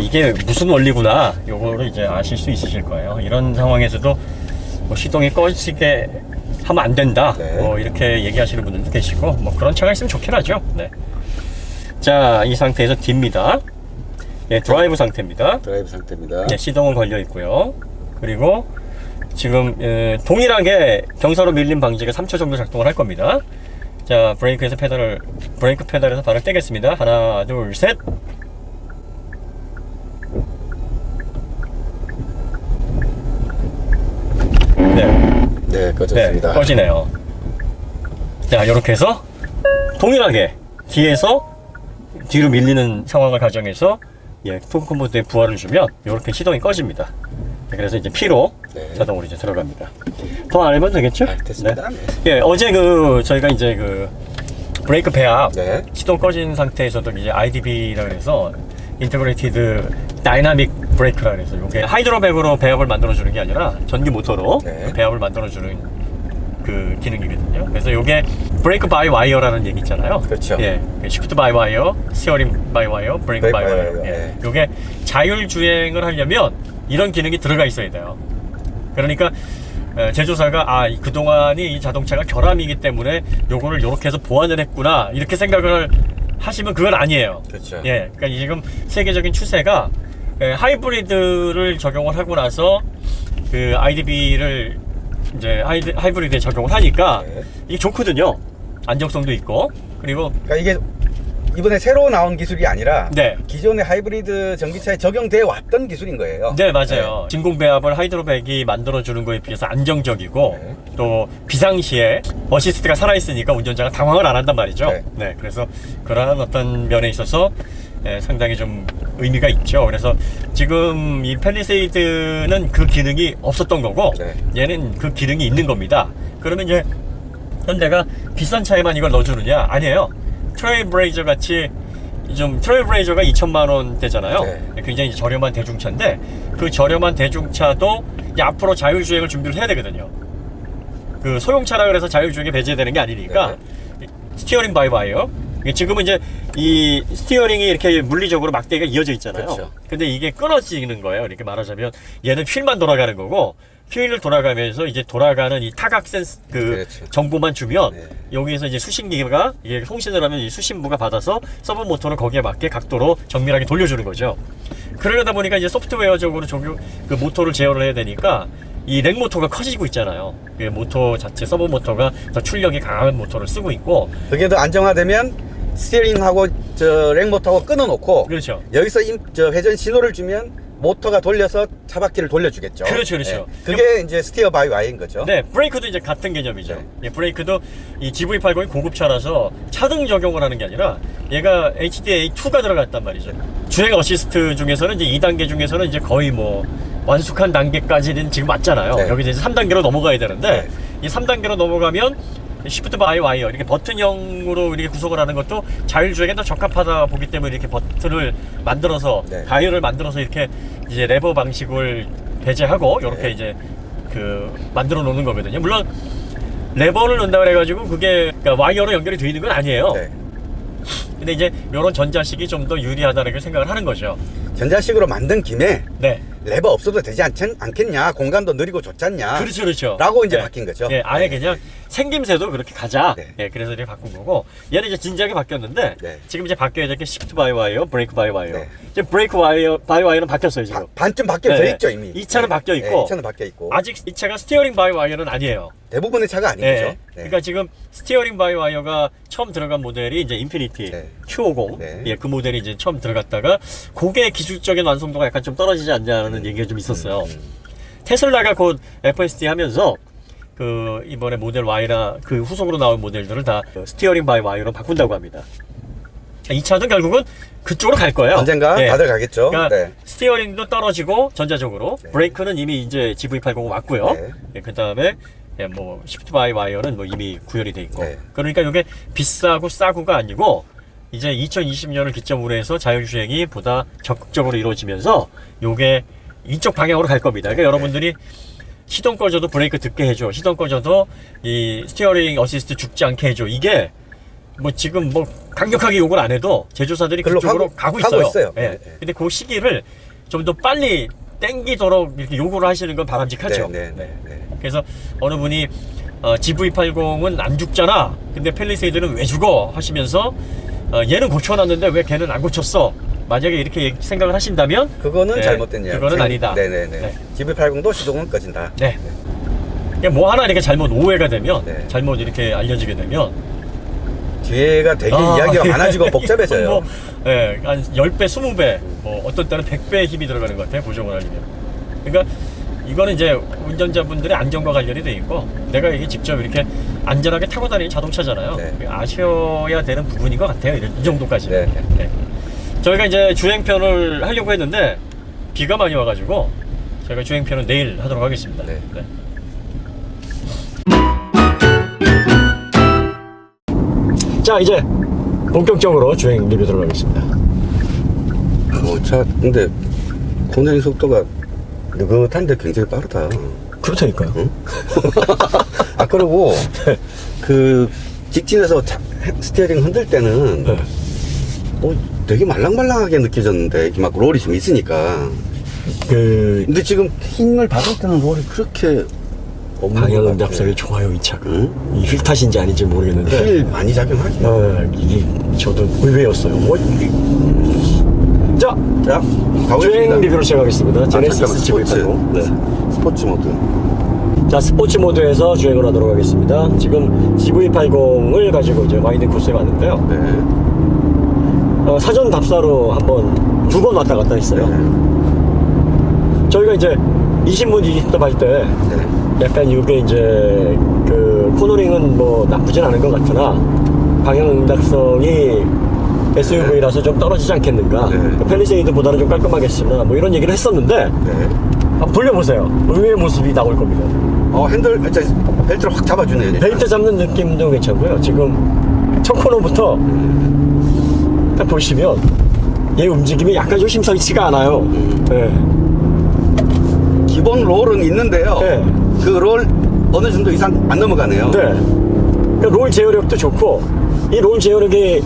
이게 무슨 원리구나 요거를 이제 아실 수 있으실 거예요. 이런 상황에서도 뭐 시동이 꺼지게 하면 안 된다 뭐 이렇게 얘기하시는 분들도 계시고 뭐 그런 차가 있으면 좋긴 하죠. 자, 이 상태에서 D입니다. 드라이브 상태입니다. 드라이브 상태입니다. 시동은 걸려 있고요. 그리고 지금 동일하게 경사로 밀림 방지가 3초 정도 작동을 할 겁니다. 자, 브레이크 페달에서 발을 떼겠습니다. 하나, 둘, 셋. 네, 꺼졌습니다. 꺼지네요. 자, 이렇게 해서 동일하게 뒤로 밀리는 상황을 가정해서 토크 컨버터에 부하를 주면 이렇게 시동이 꺼집니다. 그래서 이제 P로 자동으로 이제 들어갑니다. 더 안 해봐도 되겠죠? 됐습니다. 어제 저희가 이제 브레이크 배합 시동 꺼진 상태에서도 이제 IDB라 그래서 인터그레이티드 다이나믹 브레이크라 그래서 이게 하이드로백으로 배합을 만들어주는 게 아니라 전기 모터로 네. 배합을 만들어주는 그 기능이거든요. 그래서 이게 브레이크 바이 와이어라는 얘기 있잖아요. 그렇죠. 예, 시프트 바이 와이어, 스티어링 바이 와이어, 브레이크 바이 와이어. 예. 이게 자율 주행을 하려면 이런 기능이 들어가 있어야 돼요. 그러니까 제조사가 그동안이 이 자동차가 결함이기 때문에 요거를 이렇게 해서 보완을 했구나 이렇게 생각을 하시면 그건 아니에요. 그렇죠. 예, 그러니까 지금 세계적인 추세가 하이브리드를 적용을 하고 나서 그 IDB를 이제 하이브리드에 적용을 하니까 네. 이게 좋거든요. 안정성도 있고 그리고 그러니까 이게 이번에 새로 나온 기술이 아니라 네. 기존의 하이브리드 전기차에 적용돼 왔던 기술인 거예요. 네, 맞아요. 진공 배합을 하이드로백이 만들어주는 거에 비해서 안정적이고 네. 또 비상시에 어시스트가 살아있으니까 운전자가 당황을 안 한단 말이죠. 네. 네, 그래서 그러한 어떤 면에 있어서 상당히 좀 의미가 있죠. 그래서 지금 이 팰리세이드는 그 기능이 없었던 거고 네. 얘는 그 기능이 있는 겁니다. 그러면 이제 현대가 비싼 차에만 이걸 넣어주느냐? 아니에요. 트레일블레이저 같이 좀 트레일블레이저가 2천만 원대잖아요. 네. 굉장히 저렴한 대중차인데 그 저렴한 대중차도 이제 앞으로 자율주행을 준비를 해야 되거든요. 그 소형차라 그래서 자율주행에 배제되는 게 아니니까 스티어링 바이 와이어. 지금은 이제 이 스티어링이 이렇게 물리적으로 막대기가 이어져 있잖아요. 그렇죠. 근데 이게 끊어지는 거예요. 이렇게 말하자면 얘는 휠만 돌아가는 거고 휠을 돌아가면서 이제 돌아가는 이 타각 센스 그렇죠. 정보만 주면 네. 여기에서 이제 수신기가 이게 송신을 하면 이 수신부가 받아서 서브 모터를 거기에 맞게 각도로 정밀하게 돌려주는 거죠. 그러다 보니까 이제 소프트웨어적으로 그 모터를 제어를 해야 되니까 이 렉 모터가 커지고 있잖아요. 그 모터 자체 서브 모터가 더 출력이 강한 모터를 쓰고 있고 그게 더 안정화되면 스티어링하고 렉 모터하고 끊어놓고 그렇죠. 여기서 회전 신호를 주면 모터가 돌려서 차바퀴를 돌려주겠죠. 그렇죠, 그렇죠. 그게 이제 스티어 바이 와이인 거죠. 네, 브레이크도 이제 같은 개념이죠. 네. 예, 브레이크도 이 GV80이 고급차라서 차등 적용을 하는 게 아니라 얘가 HDA2가 들어갔단 말이죠. 주행 어시스트 중에서는 이제 2단계 중에서는 이제 거의 뭐 완숙한 단계까지는 지금 왔잖아요. 네. 여기 이제 3단계로 넘어가야 되는데 네. 이 3단계로 넘어가면 시프트 바이 와이어 이렇게 버튼형으로 이렇게 구성을 하는 것도 자율주행에 더 적합하다 보기 때문에 이렇게 버튼을 만들어서 네. 다이얼을 만들어서 이렇게 이제 레버 방식을 배제하고 이렇게 네. 이제 그 만들어 놓는 거거든요. 물론 레버를 넣는다 그래가지고 그게 그러니까 와이어로 연결이 되어 있는 건 아니에요. 네. 근데 이제 이런 전자식이 좀 더 유리하다는 생각을 하는 거죠. 전자식으로 만든 김에 네. 레버 없어도 되지 않겠냐, 공간도 느리고 좋잖냐, 그렇죠, 그렇죠. 라고 이제 네. 바뀐 거죠. 예, 아예 그냥 생김새도 그렇게 가자. 네. 예, 그래서 이렇게 바꾼 거고 얘는 이제 진지하게 바뀌었는데 네. 지금 이제 바뀌어야 될 게 시프트 바이 와이어, 브레이크 바이 와이어. 네. 이제 브레이크 와이어, 바이 와이어는 바뀌었어요 지금. 반쯤 바뀌어져 네. 있죠 이미. 이 차는 바뀌어 있고. 이 차는 바뀌어 있고. 아직 이 차가 스티어링 바이 와이어는 아니에요. 대부분의 차가 아닌 네. 거죠. 네. 그러니까 지금 스티어링 바이 와이어가 처음 들어간 모델이 이제 인피니티 네. Q50. 네. 예, 그 모델이 이제 처음 들어갔다가 그게 기술적인 완성도가 약간 좀 떨어지지 않냐는 얘기가 좀 있었어요. 테슬라가 곧 FSD 하면서 그 이번에 모델 Y나 그 후속으로 나온 모델들을 다 스티어링 바이 와이어로 바꾼다고 합니다. 이 차도 결국은 그쪽으로 갈 거예요. 언젠가 예. 다들 가겠죠. 그러니까 네. 스티어링도 떨어지고 전자적으로 네. 브레이크는 이미 이제 GV80 왔고요. 네. 예, 그 다음에 뭐 시프트 바이 와이어는 뭐 이미 구현이 돼 있고. 네. 그러니까 이게 비싸고 싸고가 아니고 이제 2020년을 기점으로 해서 자율주행이 보다 적극적으로 이루어지면서 요게 이쪽 방향으로 갈 겁니다. 그러니까 여러분들이 시동 꺼져도 브레이크 듣게 해줘. 시동 꺼져도 이 스티어링 어시스트 죽지 않게 해줘. 이게 뭐 지금 뭐 강력하게 욕을 안 해도 제조사들이 그쪽으로 가고 있어요. 예. 네. 근데 그 시기를 좀 더 빨리 땡기도록 이렇게 요구를 하시는 건 바람직하죠. 네. 그래서 어느 분이 GV80은 안 죽잖아. 근데 팰리세이드는 왜 죽어? 하시면서 얘는 고쳐놨는데 왜 걔는 안 고쳤어? 만약에 이렇게 생각을 하신다면 그거는 네, 잘못된 이야기. 그거는 아니다. 네네네. 네. GV80도 시동은 꺼진다. 네. 그냥 뭐 하나 이렇게 잘못 오해가 되면 네. 잘못 이렇게 알려지게 되면 뒤에가 되게 이야기가 많아지고 복잡해져요. 뭐, 예, 한 10배, 20배, 뭐 어떤 때는 100배의 힘이 들어가는 것 같아요. 보정을 하려면. 그러니까 이거는 이제 운전자분들의 안전과 관련이 돼 있고 내가 이게 직접 이렇게 안전하게 타고 다니는 자동차잖아요. 네. 아셔야 되는 부분인 것 같아요. 이 정도까지는. 네. 네. 저희가 이제 주행편을 하려고 했는데 비가 많이 와가지고 저희가 주행편은 내일 하도록 하겠습니다. 네. 네. 자, 이제 본격적으로 주행 리뷰 들어가겠습니다. 근데 공장의 속도가 느긋한데 굉장히 빠르다. 그렇다니까요. 응? 그리고 그 직진에서 스티어링 흔들 때는 네. 되게 말랑말랑하게 느껴졌는데 이게 막 롤이 좀 있으니까. 근데 지금 힘을 받을 때는 롤이 그렇게 방향 응답성이 좋아요, 이 차가. 응? 이 휠 탓인지 아닌지 모르겠는데. 휠 많이 작용하지. 이게 저도 의외였어요. 자, 가보겠습니다. 주행 리뷰로 시작하겠습니다. 제네시스 GV80. 네. 스포츠 모드. 자, 스포츠 모드에서 주행을 하도록 하겠습니다. 지금 GV80을 가지고 이제 와인딩 코스에 왔는데요. 네. 사전 답사로 한번 2번 왔다 갔다 했어요. 네. 저희가 이제 20분 20분 할 때 네. 약간 이게 이제 그 코너링은 뭐 나쁘진 않은 것 같으나 방향 응답성이 SUV라서 좀 떨어지지 않겠는가. 네. 펠리세이드보다는 좀 깔끔하겠으나 뭐 이런 얘기를 했었는데 네. 한번 돌려보세요. 의외의 모습이 나올 겁니다. 핸들, 벨트를 확 잡아주네요. 벨트 잡는 느낌도 괜찮고요. 지금 첫 코너부터 딱 보시면 얘 움직임이 약간 좀 심상치가 않아요. 네. 기본 롤은 있는데요. 네. 그 롤 어느 정도 이상 안 넘어가네요. 네. 그러니까 롤 제어력도 좋고 이 롤 제어력이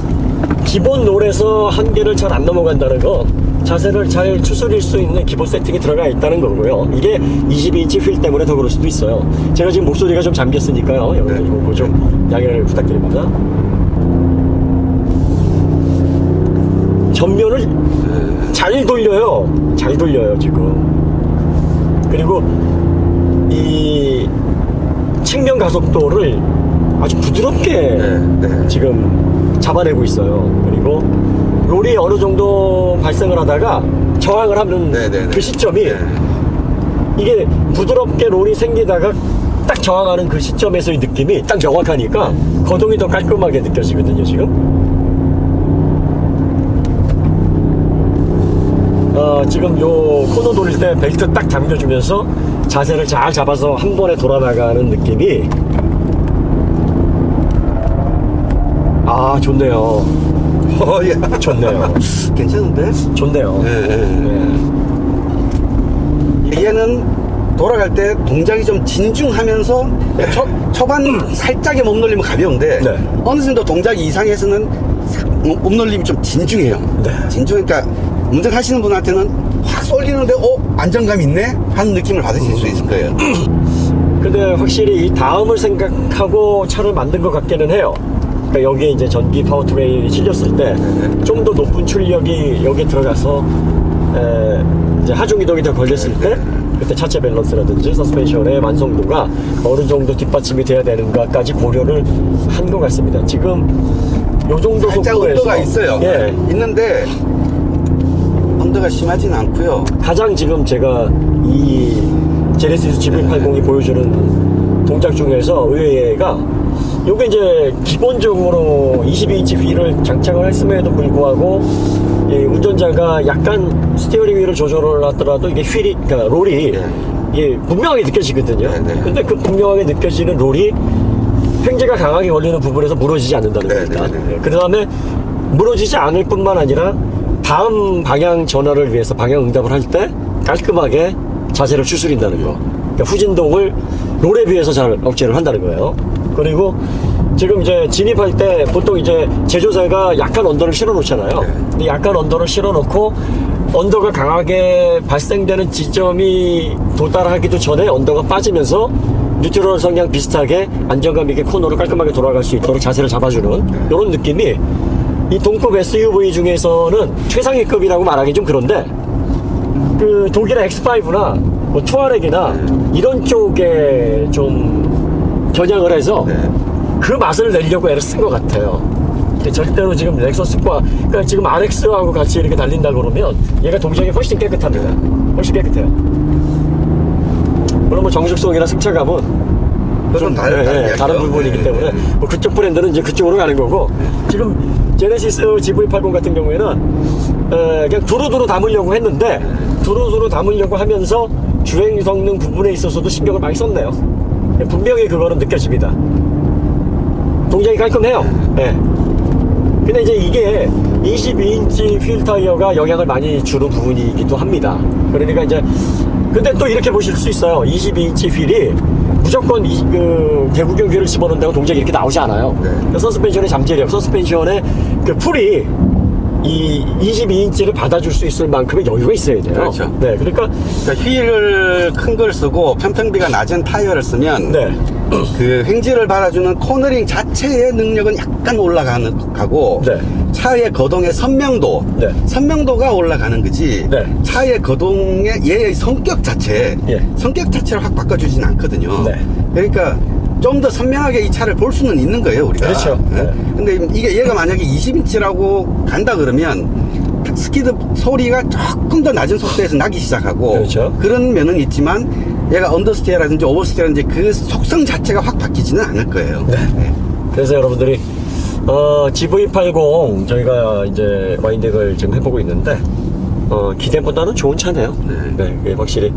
기본 롤에서 한계를 잘 안 넘어간다는 건 자세를 잘 추스릴 수 있는 기본 세팅이 들어가 있다는 거고요. 이게 22인치 휠 때문에 더 그럴 수도 있어요. 제가 지금 목소리가 좀 잠겼으니까요. 여러분 이거 좀 양해를 부탁드립니다. 전면을 잘 돌려요. 잘 돌려요 지금. 그리고 이 측면 가속도를 아주 부드럽게 지금 잡아내고 있어요. 그리고 롤이 어느 정도 발생을 하다가 저항을 하는 그 시점이 이게 부드럽게 롤이 생기다가 딱 저항하는 그 시점에서의 느낌이 딱 정확하니까 거동이 더 깔끔하게 느껴지거든요 지금. 지금 요 코너 돌릴 때 벨트 딱 당겨주면서 자세를 잘 잡아서 한 번에 돌아나가는 느낌이 좋네요. 예. 좋네요. 괜찮은데? 좋네요. 얘는 돌아갈 때 동작이 좀 진중하면서 초반 살짝의 몸놀림은 가벼운데 어느 정도 동작 이상에서는 몸놀림이 좀 진중해요. 진중하니까 운전하시는 분한테는 확 쏠리는데 안정감 있네? 하는 느낌을 받으실 수 있을 거예요. 근데 확실히 이 다음을 생각하고 차를 만든 것 같기는 해요. 그러니까 여기에 이제 전기 파워트레인이 실렸을 때 좀 더 높은 출력이 여기에 들어가서 이제 하중 이동이 더 걸렸을 때 그때 차체 밸런스라든지 서스펜션의 완성도가 어느 정도 뒷받침이 돼야 되는가까지 고려를 한 것 같습니다. 지금 요 정도 살짝 속도에서 언더가 있어요. 있는데 언더가 심하진 않고요. 가장 지금 제가 이 제네시스 GV80이 보여주는 동작 중에서 의외가 요게 이제 기본적으로 22인치 휠을 장착을 했음에도 불구하고 운전자가 약간 스티어링 휠을 조절을 하더라도 이게 휠이, 그러니까 롤이 이게 분명하게 느껴지거든요. 근데 그 분명하게 느껴지는 롤이 횡재가 강하게 걸리는 부분에서 무너지지 않는다는 겁니다. 그 다음에 무너지지 않을 뿐만 아니라 다음 방향 전환을 위해서 방향 응답을 할 때 깔끔하게 자세를 추스린다는 거. 그러니까 후진동을 롤에 비해서 잘 억제를 한다는 거예요. 그리고 지금 이제 진입할 때 보통 이제 제조사가 약간 언더를 실어 놓잖아요. 근데 약간 언더를 실어 놓고 언더가 강하게 발생되는 지점이 도달하기도 전에 언더가 빠지면서 뉴트럴 성향 비슷하게 안정감 있게 코너를 깔끔하게 돌아갈 수 있도록 자세를 잡아주는 이런 느낌이 이 동급 SUV 중에서는 최상위급이라고 말하기 좀 그런데 그 독일의 X5나 뭐 투아렉이나 이런 쪽에 좀 겨냥을 해서 그 맛을 내려고 애를 쓴 것 같아요. 절대로 지금 렉서스과 그러니까 지금 RX하고 같이 이렇게 달린다 그러면 얘가 동작이 훨씬 깨끗합니다. 훨씬 깨끗해요. 물론 뭐 정숙성이나 승차감은 좀 다른 부분이기 때문에 뭐 그쪽 브랜드는 이제 그쪽으로 가는 거고 지금 제네시스 GV80 같은 경우에는 그냥 두루두루 담으려고 했는데 두루두루 담으려고 하면서 주행 성능 부분에 있어서도 신경을 많이 썼네요. 분명히 그거는 느껴집니다. 동작이 깔끔해요. 근데 이제 이게 22인치 휠 타이어가 영향을 많이 주는 부분이기도 합니다. 그러니까 이제 근데 또 이렇게 보실 수 있어요. 22인치 휠이 무조건 그 대구경 휠을 집어넣는다고 동작이 이렇게 나오지 않아요. 그 서스펜션의 잠재력, 서스펜션의 그 풀이 이 22인치를 받아줄 수 있을 만큼의 여유가 있어야 돼요. 그렇죠. 네, 그러니까 휠을 큰 걸 쓰고 편평비가 낮은 타이어를 쓰면 네. 그 횡지를 받아주는 코너링 자체의 능력은 약간 올라가고 네. 차의 거동의 선명도, 네. 선명도가 올라가는 거지 네. 차의 거동의 얘의 성격 자체, 예. 성격 자체를 확 바꿔주진 않거든요. 네. 그러니까 좀 더 선명하게 이 차를 볼 수는 있는 거예요, 우리가. 그렇죠. 네. 네. 근데 이게 얘가 만약에 20인치라고 간다 그러면 스키드 소리가 조금 더 낮은 속도에서 나기 시작하고 그렇죠. 그런 면은 있지만 얘가 언더스테어라든지 오버스테어라든지 그 속성 자체가 확 바뀌지는 않을 거예요. 네. 그래서 여러분들이 GV80 저희가 이제 와인딩을 지금 해보고 있는데 기대보다는 좋은 차네요. 네, 확실히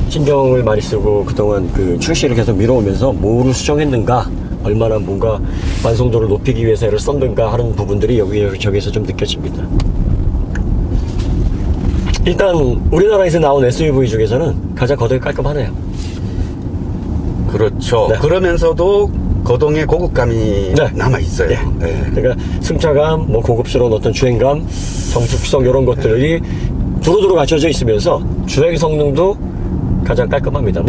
신경을 많이 쓰고 그동안 그 출시를 계속 미뤄오면서 뭐를 수정했는가, 얼마나 뭔가 완성도를 높이기 위해서 애를 썼는가 하는 부분들이 여기저기서 좀 느껴집니다. 일단 우리나라에서 나온 SUV 중에서는 가장 거동이 깔끔하네요. 그렇죠. 네. 그러면서도 거동의 고급감이 네. 남아 있어요. 네. 네. 그러니까 승차감, 뭐 고급스러운 어떤 주행감, 정숙성 이런 것들이 두루두루 갖춰져 있으면서 주행 성능도 가장 깔끔합니다.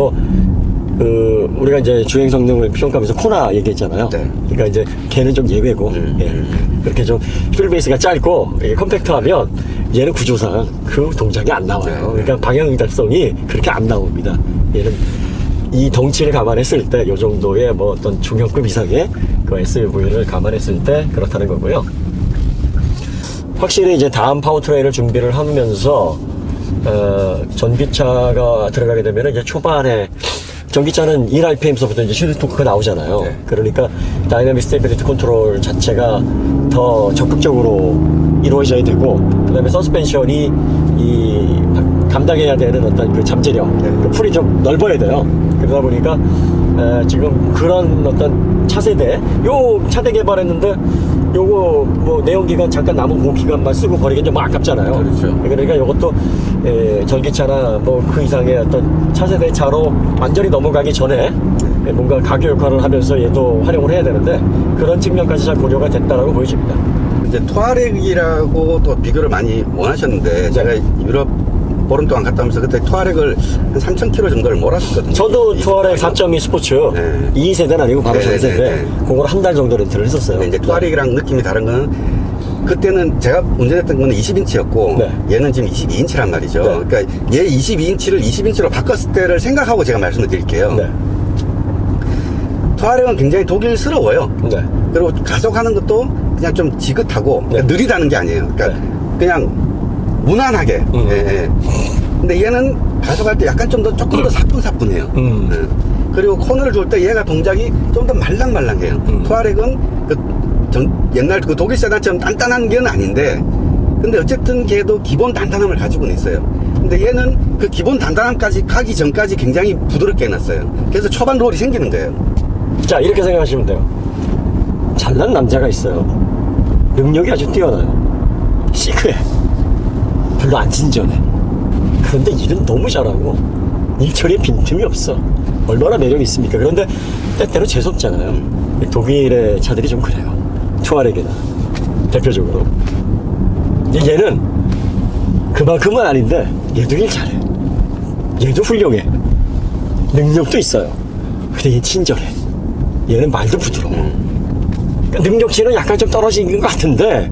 우리가 이제 주행 성능을 평가하면서 코나 얘기했잖아요. 네. 그러니까 이제 걔는 좀 예외고, 그렇게 좀 휠베이스가 짧고 컴팩트하면 얘는 구조상 그 동작이 안 나와요. 그러니까 방향 응답성이 그렇게 안 나옵니다. 얘는 이 덩치를 감안했을 때, 이 정도의 뭐 어떤 중형급 이상의 그 SUV를 감안했을 때 그렇다는 거고요. 확실히 이제 다음 파워트레인을 준비를 하면서 전기차가 들어가게 되면 이제 초반에 전기차는 1rpm서부터 이제 쉴드 토크가 나오잖아요. 네. 그러니까 다이나믹 스테빌리티 컨트롤 자체가 더 적극적으로 이루어져야 되고, 그 다음에 서스펜션이 감당해야 되는 어떤 그 잠재력, 그 풀이 좀 넓어야 돼요. 그러다 보니까 지금 그런 어떤 차세대, 요 차대 개발했는데 요거 뭐 내연기관 잠깐 남은 공기관만 쓰고 버리긴 좀 아깝잖아요. 그렇죠. 그러니까 요것도 전기차나 뭐 그 이상의 어떤 차세대 차로 완전히 넘어가기 전에 뭔가 가교 역할을 하면서 얘도 활용을 해야 되는데 그런 측면까지 잘 고려가 됐다라고 보여집니다. 이제 투아렉이라고 또 비교를 많이 원하셨는데 제가 유럽 보름 동안 갔다 오면서 그때 투아렉을 한 3,000km 정도를 몰았었거든요. 저도 투아렉 4.2 스포츠 2세대는 아니고 바로 전세대 그걸 한 달 정도 렌트를 했었어요. 이제 투아렉이랑 느낌이 다른 거는 그때는 제가 운전했던 거는 20인치였고 얘는 지금 22인치란 말이죠. 그러니까 얘 22인치를 20인치로 바꿨을 때를 생각하고 제가 말씀을 드릴게요. 투아렉은 굉장히 독일스러워요. 그리고 가속하는 것도 그냥 좀 지긋하고 느리다는 게 아니에요. 그러니까 그냥 무난하게. 근데 얘는 가속할 때 약간 조금 더 사뿐사뿐해요. 그리고 코너를 돌 때 얘가 동작이 좀 더 말랑말랑해요. 투아렉은 옛날 그 독일 세단처럼 단단한 게 아닌데, 근데 어쨌든 걔도 기본 단단함을 가지고는 있어요. 근데 얘는 그 기본 단단함까지 가기 전까지 굉장히 부드럽게 해놨어요. 그래서 초반 롤이 생기는 거예요. 자, 이렇게 생각하시면 돼요. 잘난 남자가 있어요. 능력이 아주 뛰어나요. 시크해. 별로 안 진전해. 그런데 일은 너무 잘하고 일처리에 빈틈이 없어. 얼마나 매력이 있습니까? 그런데 때때로 재수없잖아요. 독일의 차들이 좀 그래요. 투아렉이나 대표적으로. 얘는 그만큼은 아닌데 얘도 일 잘해. 얘도 훌륭해. 능력도 있어요. 근데 얘 친절해. 얘는 말도 부드러워. 그러니까 능력치는 약간 좀 떨어지는 것 같은데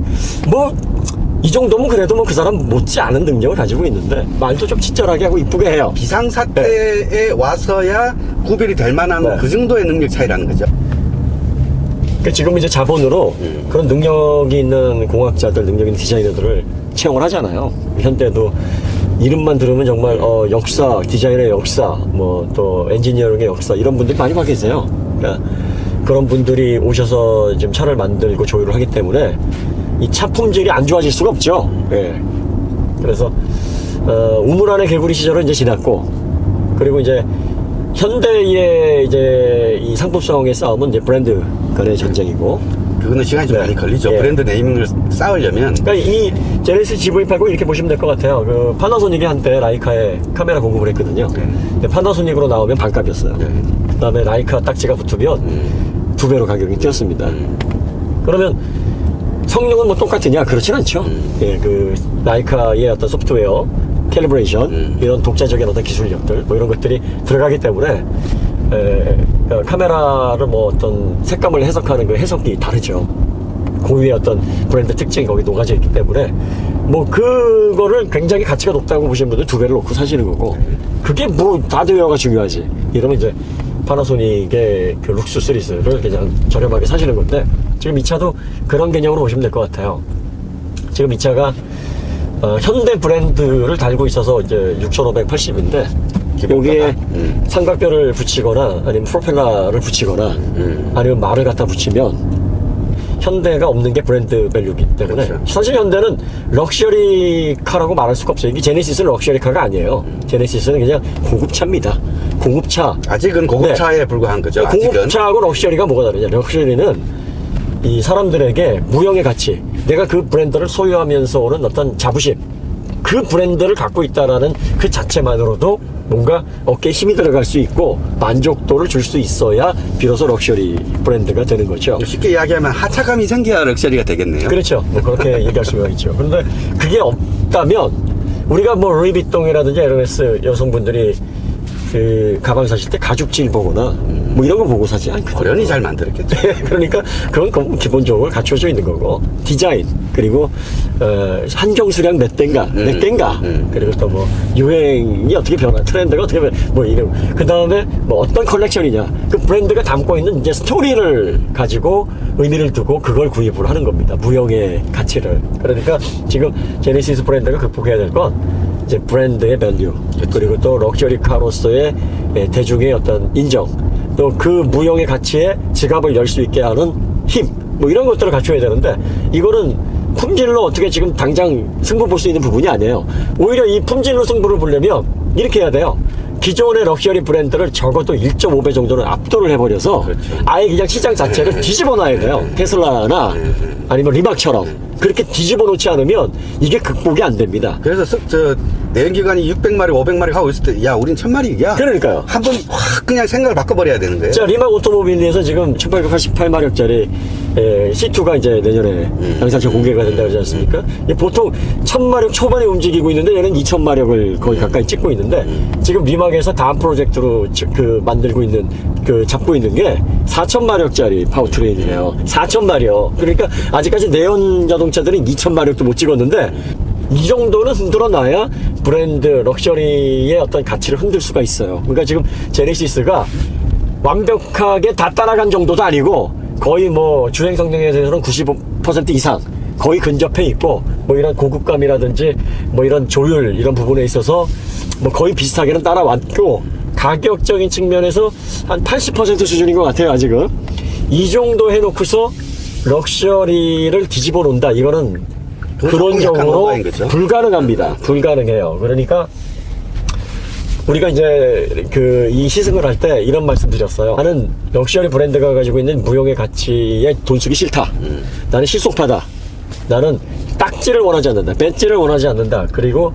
이 정도면 그래도 그 사람 못지 않은 능력을 가지고 있는데 말도 좀 친절하게 하고 이쁘게 해요. 비상사태에 와서야 구별이 될 만한 그 정도의 능력 차이라는 거죠. 그러니까 지금 이제 자본으로 그런 능력이 있는 공학자들, 능력 있는 디자이너들을 채용을 하잖아요. 현대도 이름만 들으면 정말 역사, 디자인의 역사, 또 엔지니어링의 역사 이런 분들이 많이 와 계세요. 그러니까 그런 분들이 오셔서 지금 차를 만들고 조율을 하기 때문에 이 차 품질이 안 좋아질 수가 없죠. 그래서 우물안의 개구리 시절은 이제 지났고, 그리고 이제 현대의 이제 이 상품성의 싸움은 이제 브랜드 간의 전쟁이고, 그거는 시간이 좀 많이 걸리죠. 예. 브랜드 네이밍을 쌓으려면. 그러니까 이 제네시스 GV80 이렇게 보시면 될 것 같아요. 그 파나소닉이 한때 라이카에 카메라 공급을 했거든요. 근데 파나소닉으로 나오면 반값이었어요. 그다음에 라이카 딱지가 붙으면 2배로 가격이 뛰었습니다. 그러면 성능은 뭐 똑같으냐? 그렇진 않죠. 예, 그 라이카의 어떤 소프트웨어, 캘리브레이션 이런 독자적인 어떤 기술력들 뭐 이런 것들이 들어가기 때문에 그러니까 카메라를 뭐 어떤 색감을 해석하는 그 해석이 다르죠. 고유의 어떤 브랜드 특징이 거기 녹아져 있기 때문에 뭐 그거를 굉장히 가치가 높다고 보시는 분들 2배를 놓고 사시는 거고 그게 뭐 하드웨어가 중요하지 이러면 이제 파나소닉의 그 룩스 시리즈를 그냥 저렴하게 사시는 건데 지금 이 차도 그런 개념으로 보시면 될 것 같아요. 지금 이 차가 현대 브랜드를 달고 있어서 이제 6,580인데 여기에 삼각뼈를 붙이거나 아니면 프로펠러를 붙이거나 아니면 말을 갖다 붙이면 현대가 없는 게 브랜드 밸류이기 때문에 그렇죠. 사실 현대는 럭셔리 카라고 말할 수가 없어요. 이게 제네시스는 럭셔리 카가 아니에요. 제네시스는 그냥 고급차입니다. 고급차. 아직은 고급차에 네. 불과한 거죠. 아직은. 고급차하고 럭셔리가 뭐가 다르냐? 럭셔리는 이 사람들에게 무형의 가치, 내가 그 브랜드를 소유하면서 오는 어떤 자부심, 그 브랜드를 갖고 있다라는 그 자체만으로도 뭔가 어깨에 힘이 들어갈 수 있고 만족도를 줄 수 있어야 비로소 럭셔리 브랜드가 되는 거죠. 쉽게 이야기하면 하차감이 생겨야 럭셔리가 되겠네요. 그렇죠. 뭐 그렇게 얘기할 수가 있죠. 그런데 그게 없다면 우리가 뭐 루이비통이라든지 에르메스 여성분들이 그 가방 사실 때 가죽질 보거나 뭐 이런 거 보고 사지 않거든요. 어련히 잘 만들었겠죠. 그러니까 그건 기본적으로 갖춰져 있는 거고 디자인 그리고 한경수량 몇 대인가 그리고 또 뭐 유행이 어떻게 변화 트렌드가 어떻게 뭐 이런 그 다음에 뭐 어떤 컬렉션이냐 그 브랜드가 담고 있는 이제 스토리를 가지고 의미를 두고 그걸 구입을 하는 겁니다. 무형의 가치를. 그러니까 지금 제네시스 브랜드가 극복해야 될 건 이제 브랜드의 밸류 그리고 또 럭셔리 카로서의 대중의 어떤 인정 또 그 무형의 가치에 지갑을 열 수 있게 하는 힘 뭐 이런 것들을 갖춰야 되는데 이거는 품질로 어떻게 지금 당장 승부 볼 수 있는 부분이 아니에요. 오히려 이 품질로 승부를 보려면 이렇게 해야 돼요. 기존의 럭셔리 브랜드를 적어도 1.5배 정도는 압도를 해버려서 그렇죠. 아예 그냥 시장 자체를 뒤집어 놔야 돼요. 테슬라나 아니면 리막처럼 그렇게 뒤집어 놓지 않으면 이게 극복이 안 됩니다. 그래서 내연기관이 600마리, 500마리 하고 있을 때, 야, 우린 1000마리야. 그러니까요. 한번 확 그냥 생각을 바꿔버려야 되는 거예요. 자, 리막 오토모빌에서 지금 1888마력짜리 C2가 이제 내년에 양산차 공개가 된다고 하지 않습니까? 보통 1000마력 초반에 움직이고 있는데 얘는 2000마력을 거의 가까이 찍고 있는데 지금 리막에서 다음 프로젝트로 만들고 있는 잡고 있는 게 4000마력짜리 파워트레인이에요. 4000마력. 그러니까 아직까지 내연 자동차들은 2000마력도 못 찍었는데 이 정도는 흔들어놔야 브랜드 럭셔리의 어떤 가치를 흔들 수가 있어요. 그러니까 지금 제네시스가 완벽하게 다 따라간 정도도 아니고 거의 뭐 주행 성능에 대해서는 95% 이상 거의 근접해 있고 뭐 이런 고급감이라든지 뭐 이런 조율 이런 부분에 있어서 뭐 거의 비슷하게는 따라왔고 가격적인 측면에서 한 80% 수준인 것 같아요. 아직은 이 정도 해놓고서 럭셔리를 뒤집어 놓는다 이거는 그론적으로 불가능합니다. 불가능해요. 그러니까 우리가 이제 이 시승을 할 때 이런 말씀 드렸어요. 나는 럭셔리 브랜드가 가지고 있는 무형의 가치에 돈 쓰기 싫다. 나는 실속파다. 나는 딱지를 원하지 않는다. 배지를 원하지 않는다. 그리고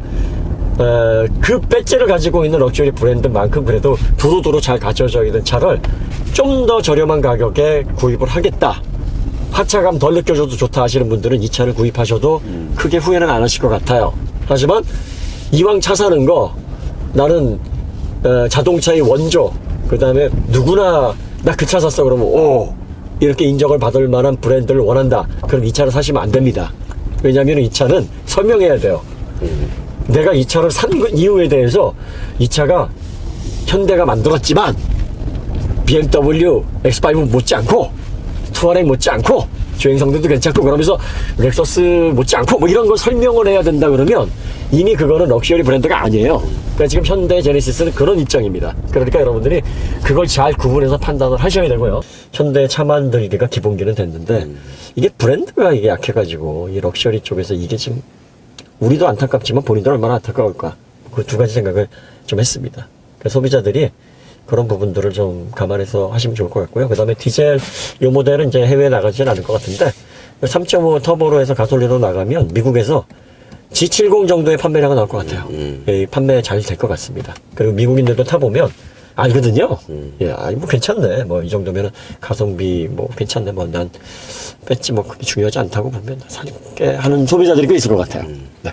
그 배지를 가지고 있는 럭셔리 브랜드만큼 그래도 두루두루 잘 갖춰져 있는 차를 좀 더 저렴한 가격에 구입을 하겠다. 하차감 덜 느껴져도 좋다 하시는 분들은 이 차를 구입하셔도 크게 후회는 안 하실 것 같아요. 하지만 이왕 차 사는 거 나는 자동차의 원조 그 다음에 누구나 나 그 차 샀어 그러면 오 이렇게 인정을 받을 만한 브랜드를 원한다. 그럼 이 차를 사시면 안 됩니다. 왜냐하면 이 차는 설명해야 돼요. 내가 이 차를 산 이유에 대해서 이 차가 현대가 만들었지만 BMW X5 못지않고 투어렉 못지않고 주행성능도 괜찮고 그러면서 렉서스 못지않고 뭐 이런 걸 설명을 해야 된다 그러면 이미 그거는 럭셔리 브랜드가 아니에요. 그러니까 지금 현대 제네시스는 그런 입장입니다. 그러니까 여러분들이 그걸 잘 구분해서 판단을 하셔야 되고요. 현대 차 만들기가 기본기는 됐는데 이게 브랜드가 이게 약해가지고 이 럭셔리 쪽에서 이게 지금 우리도 안타깝지만 본인도 얼마나 안타까울까 그 두 가지 생각을 좀 했습니다. 그러니까 소비자들이 그런 부분들을 좀 감안해서 하시면 좋을 것 같고요. 그 다음에 디젤 이 모델은 이제 해외에 나가지는 않을 것 같은데 3.5 터보로 해서 가솔린으로 나가면 미국에서 G70 정도의 판매량은 나올 것 같아요. 예, 판매 잘 될 것 같습니다. 그리고 미국인들도 타보면 알거든요. 예, 뭐 괜찮네. 뭐 이 정도면은 가성비 뭐 괜찮네. 뭐 난 뺐지 뭐 그게 중요하지 않다고 보면 사게 하는 소비자들이 꽤 있을 것 같아요. 네.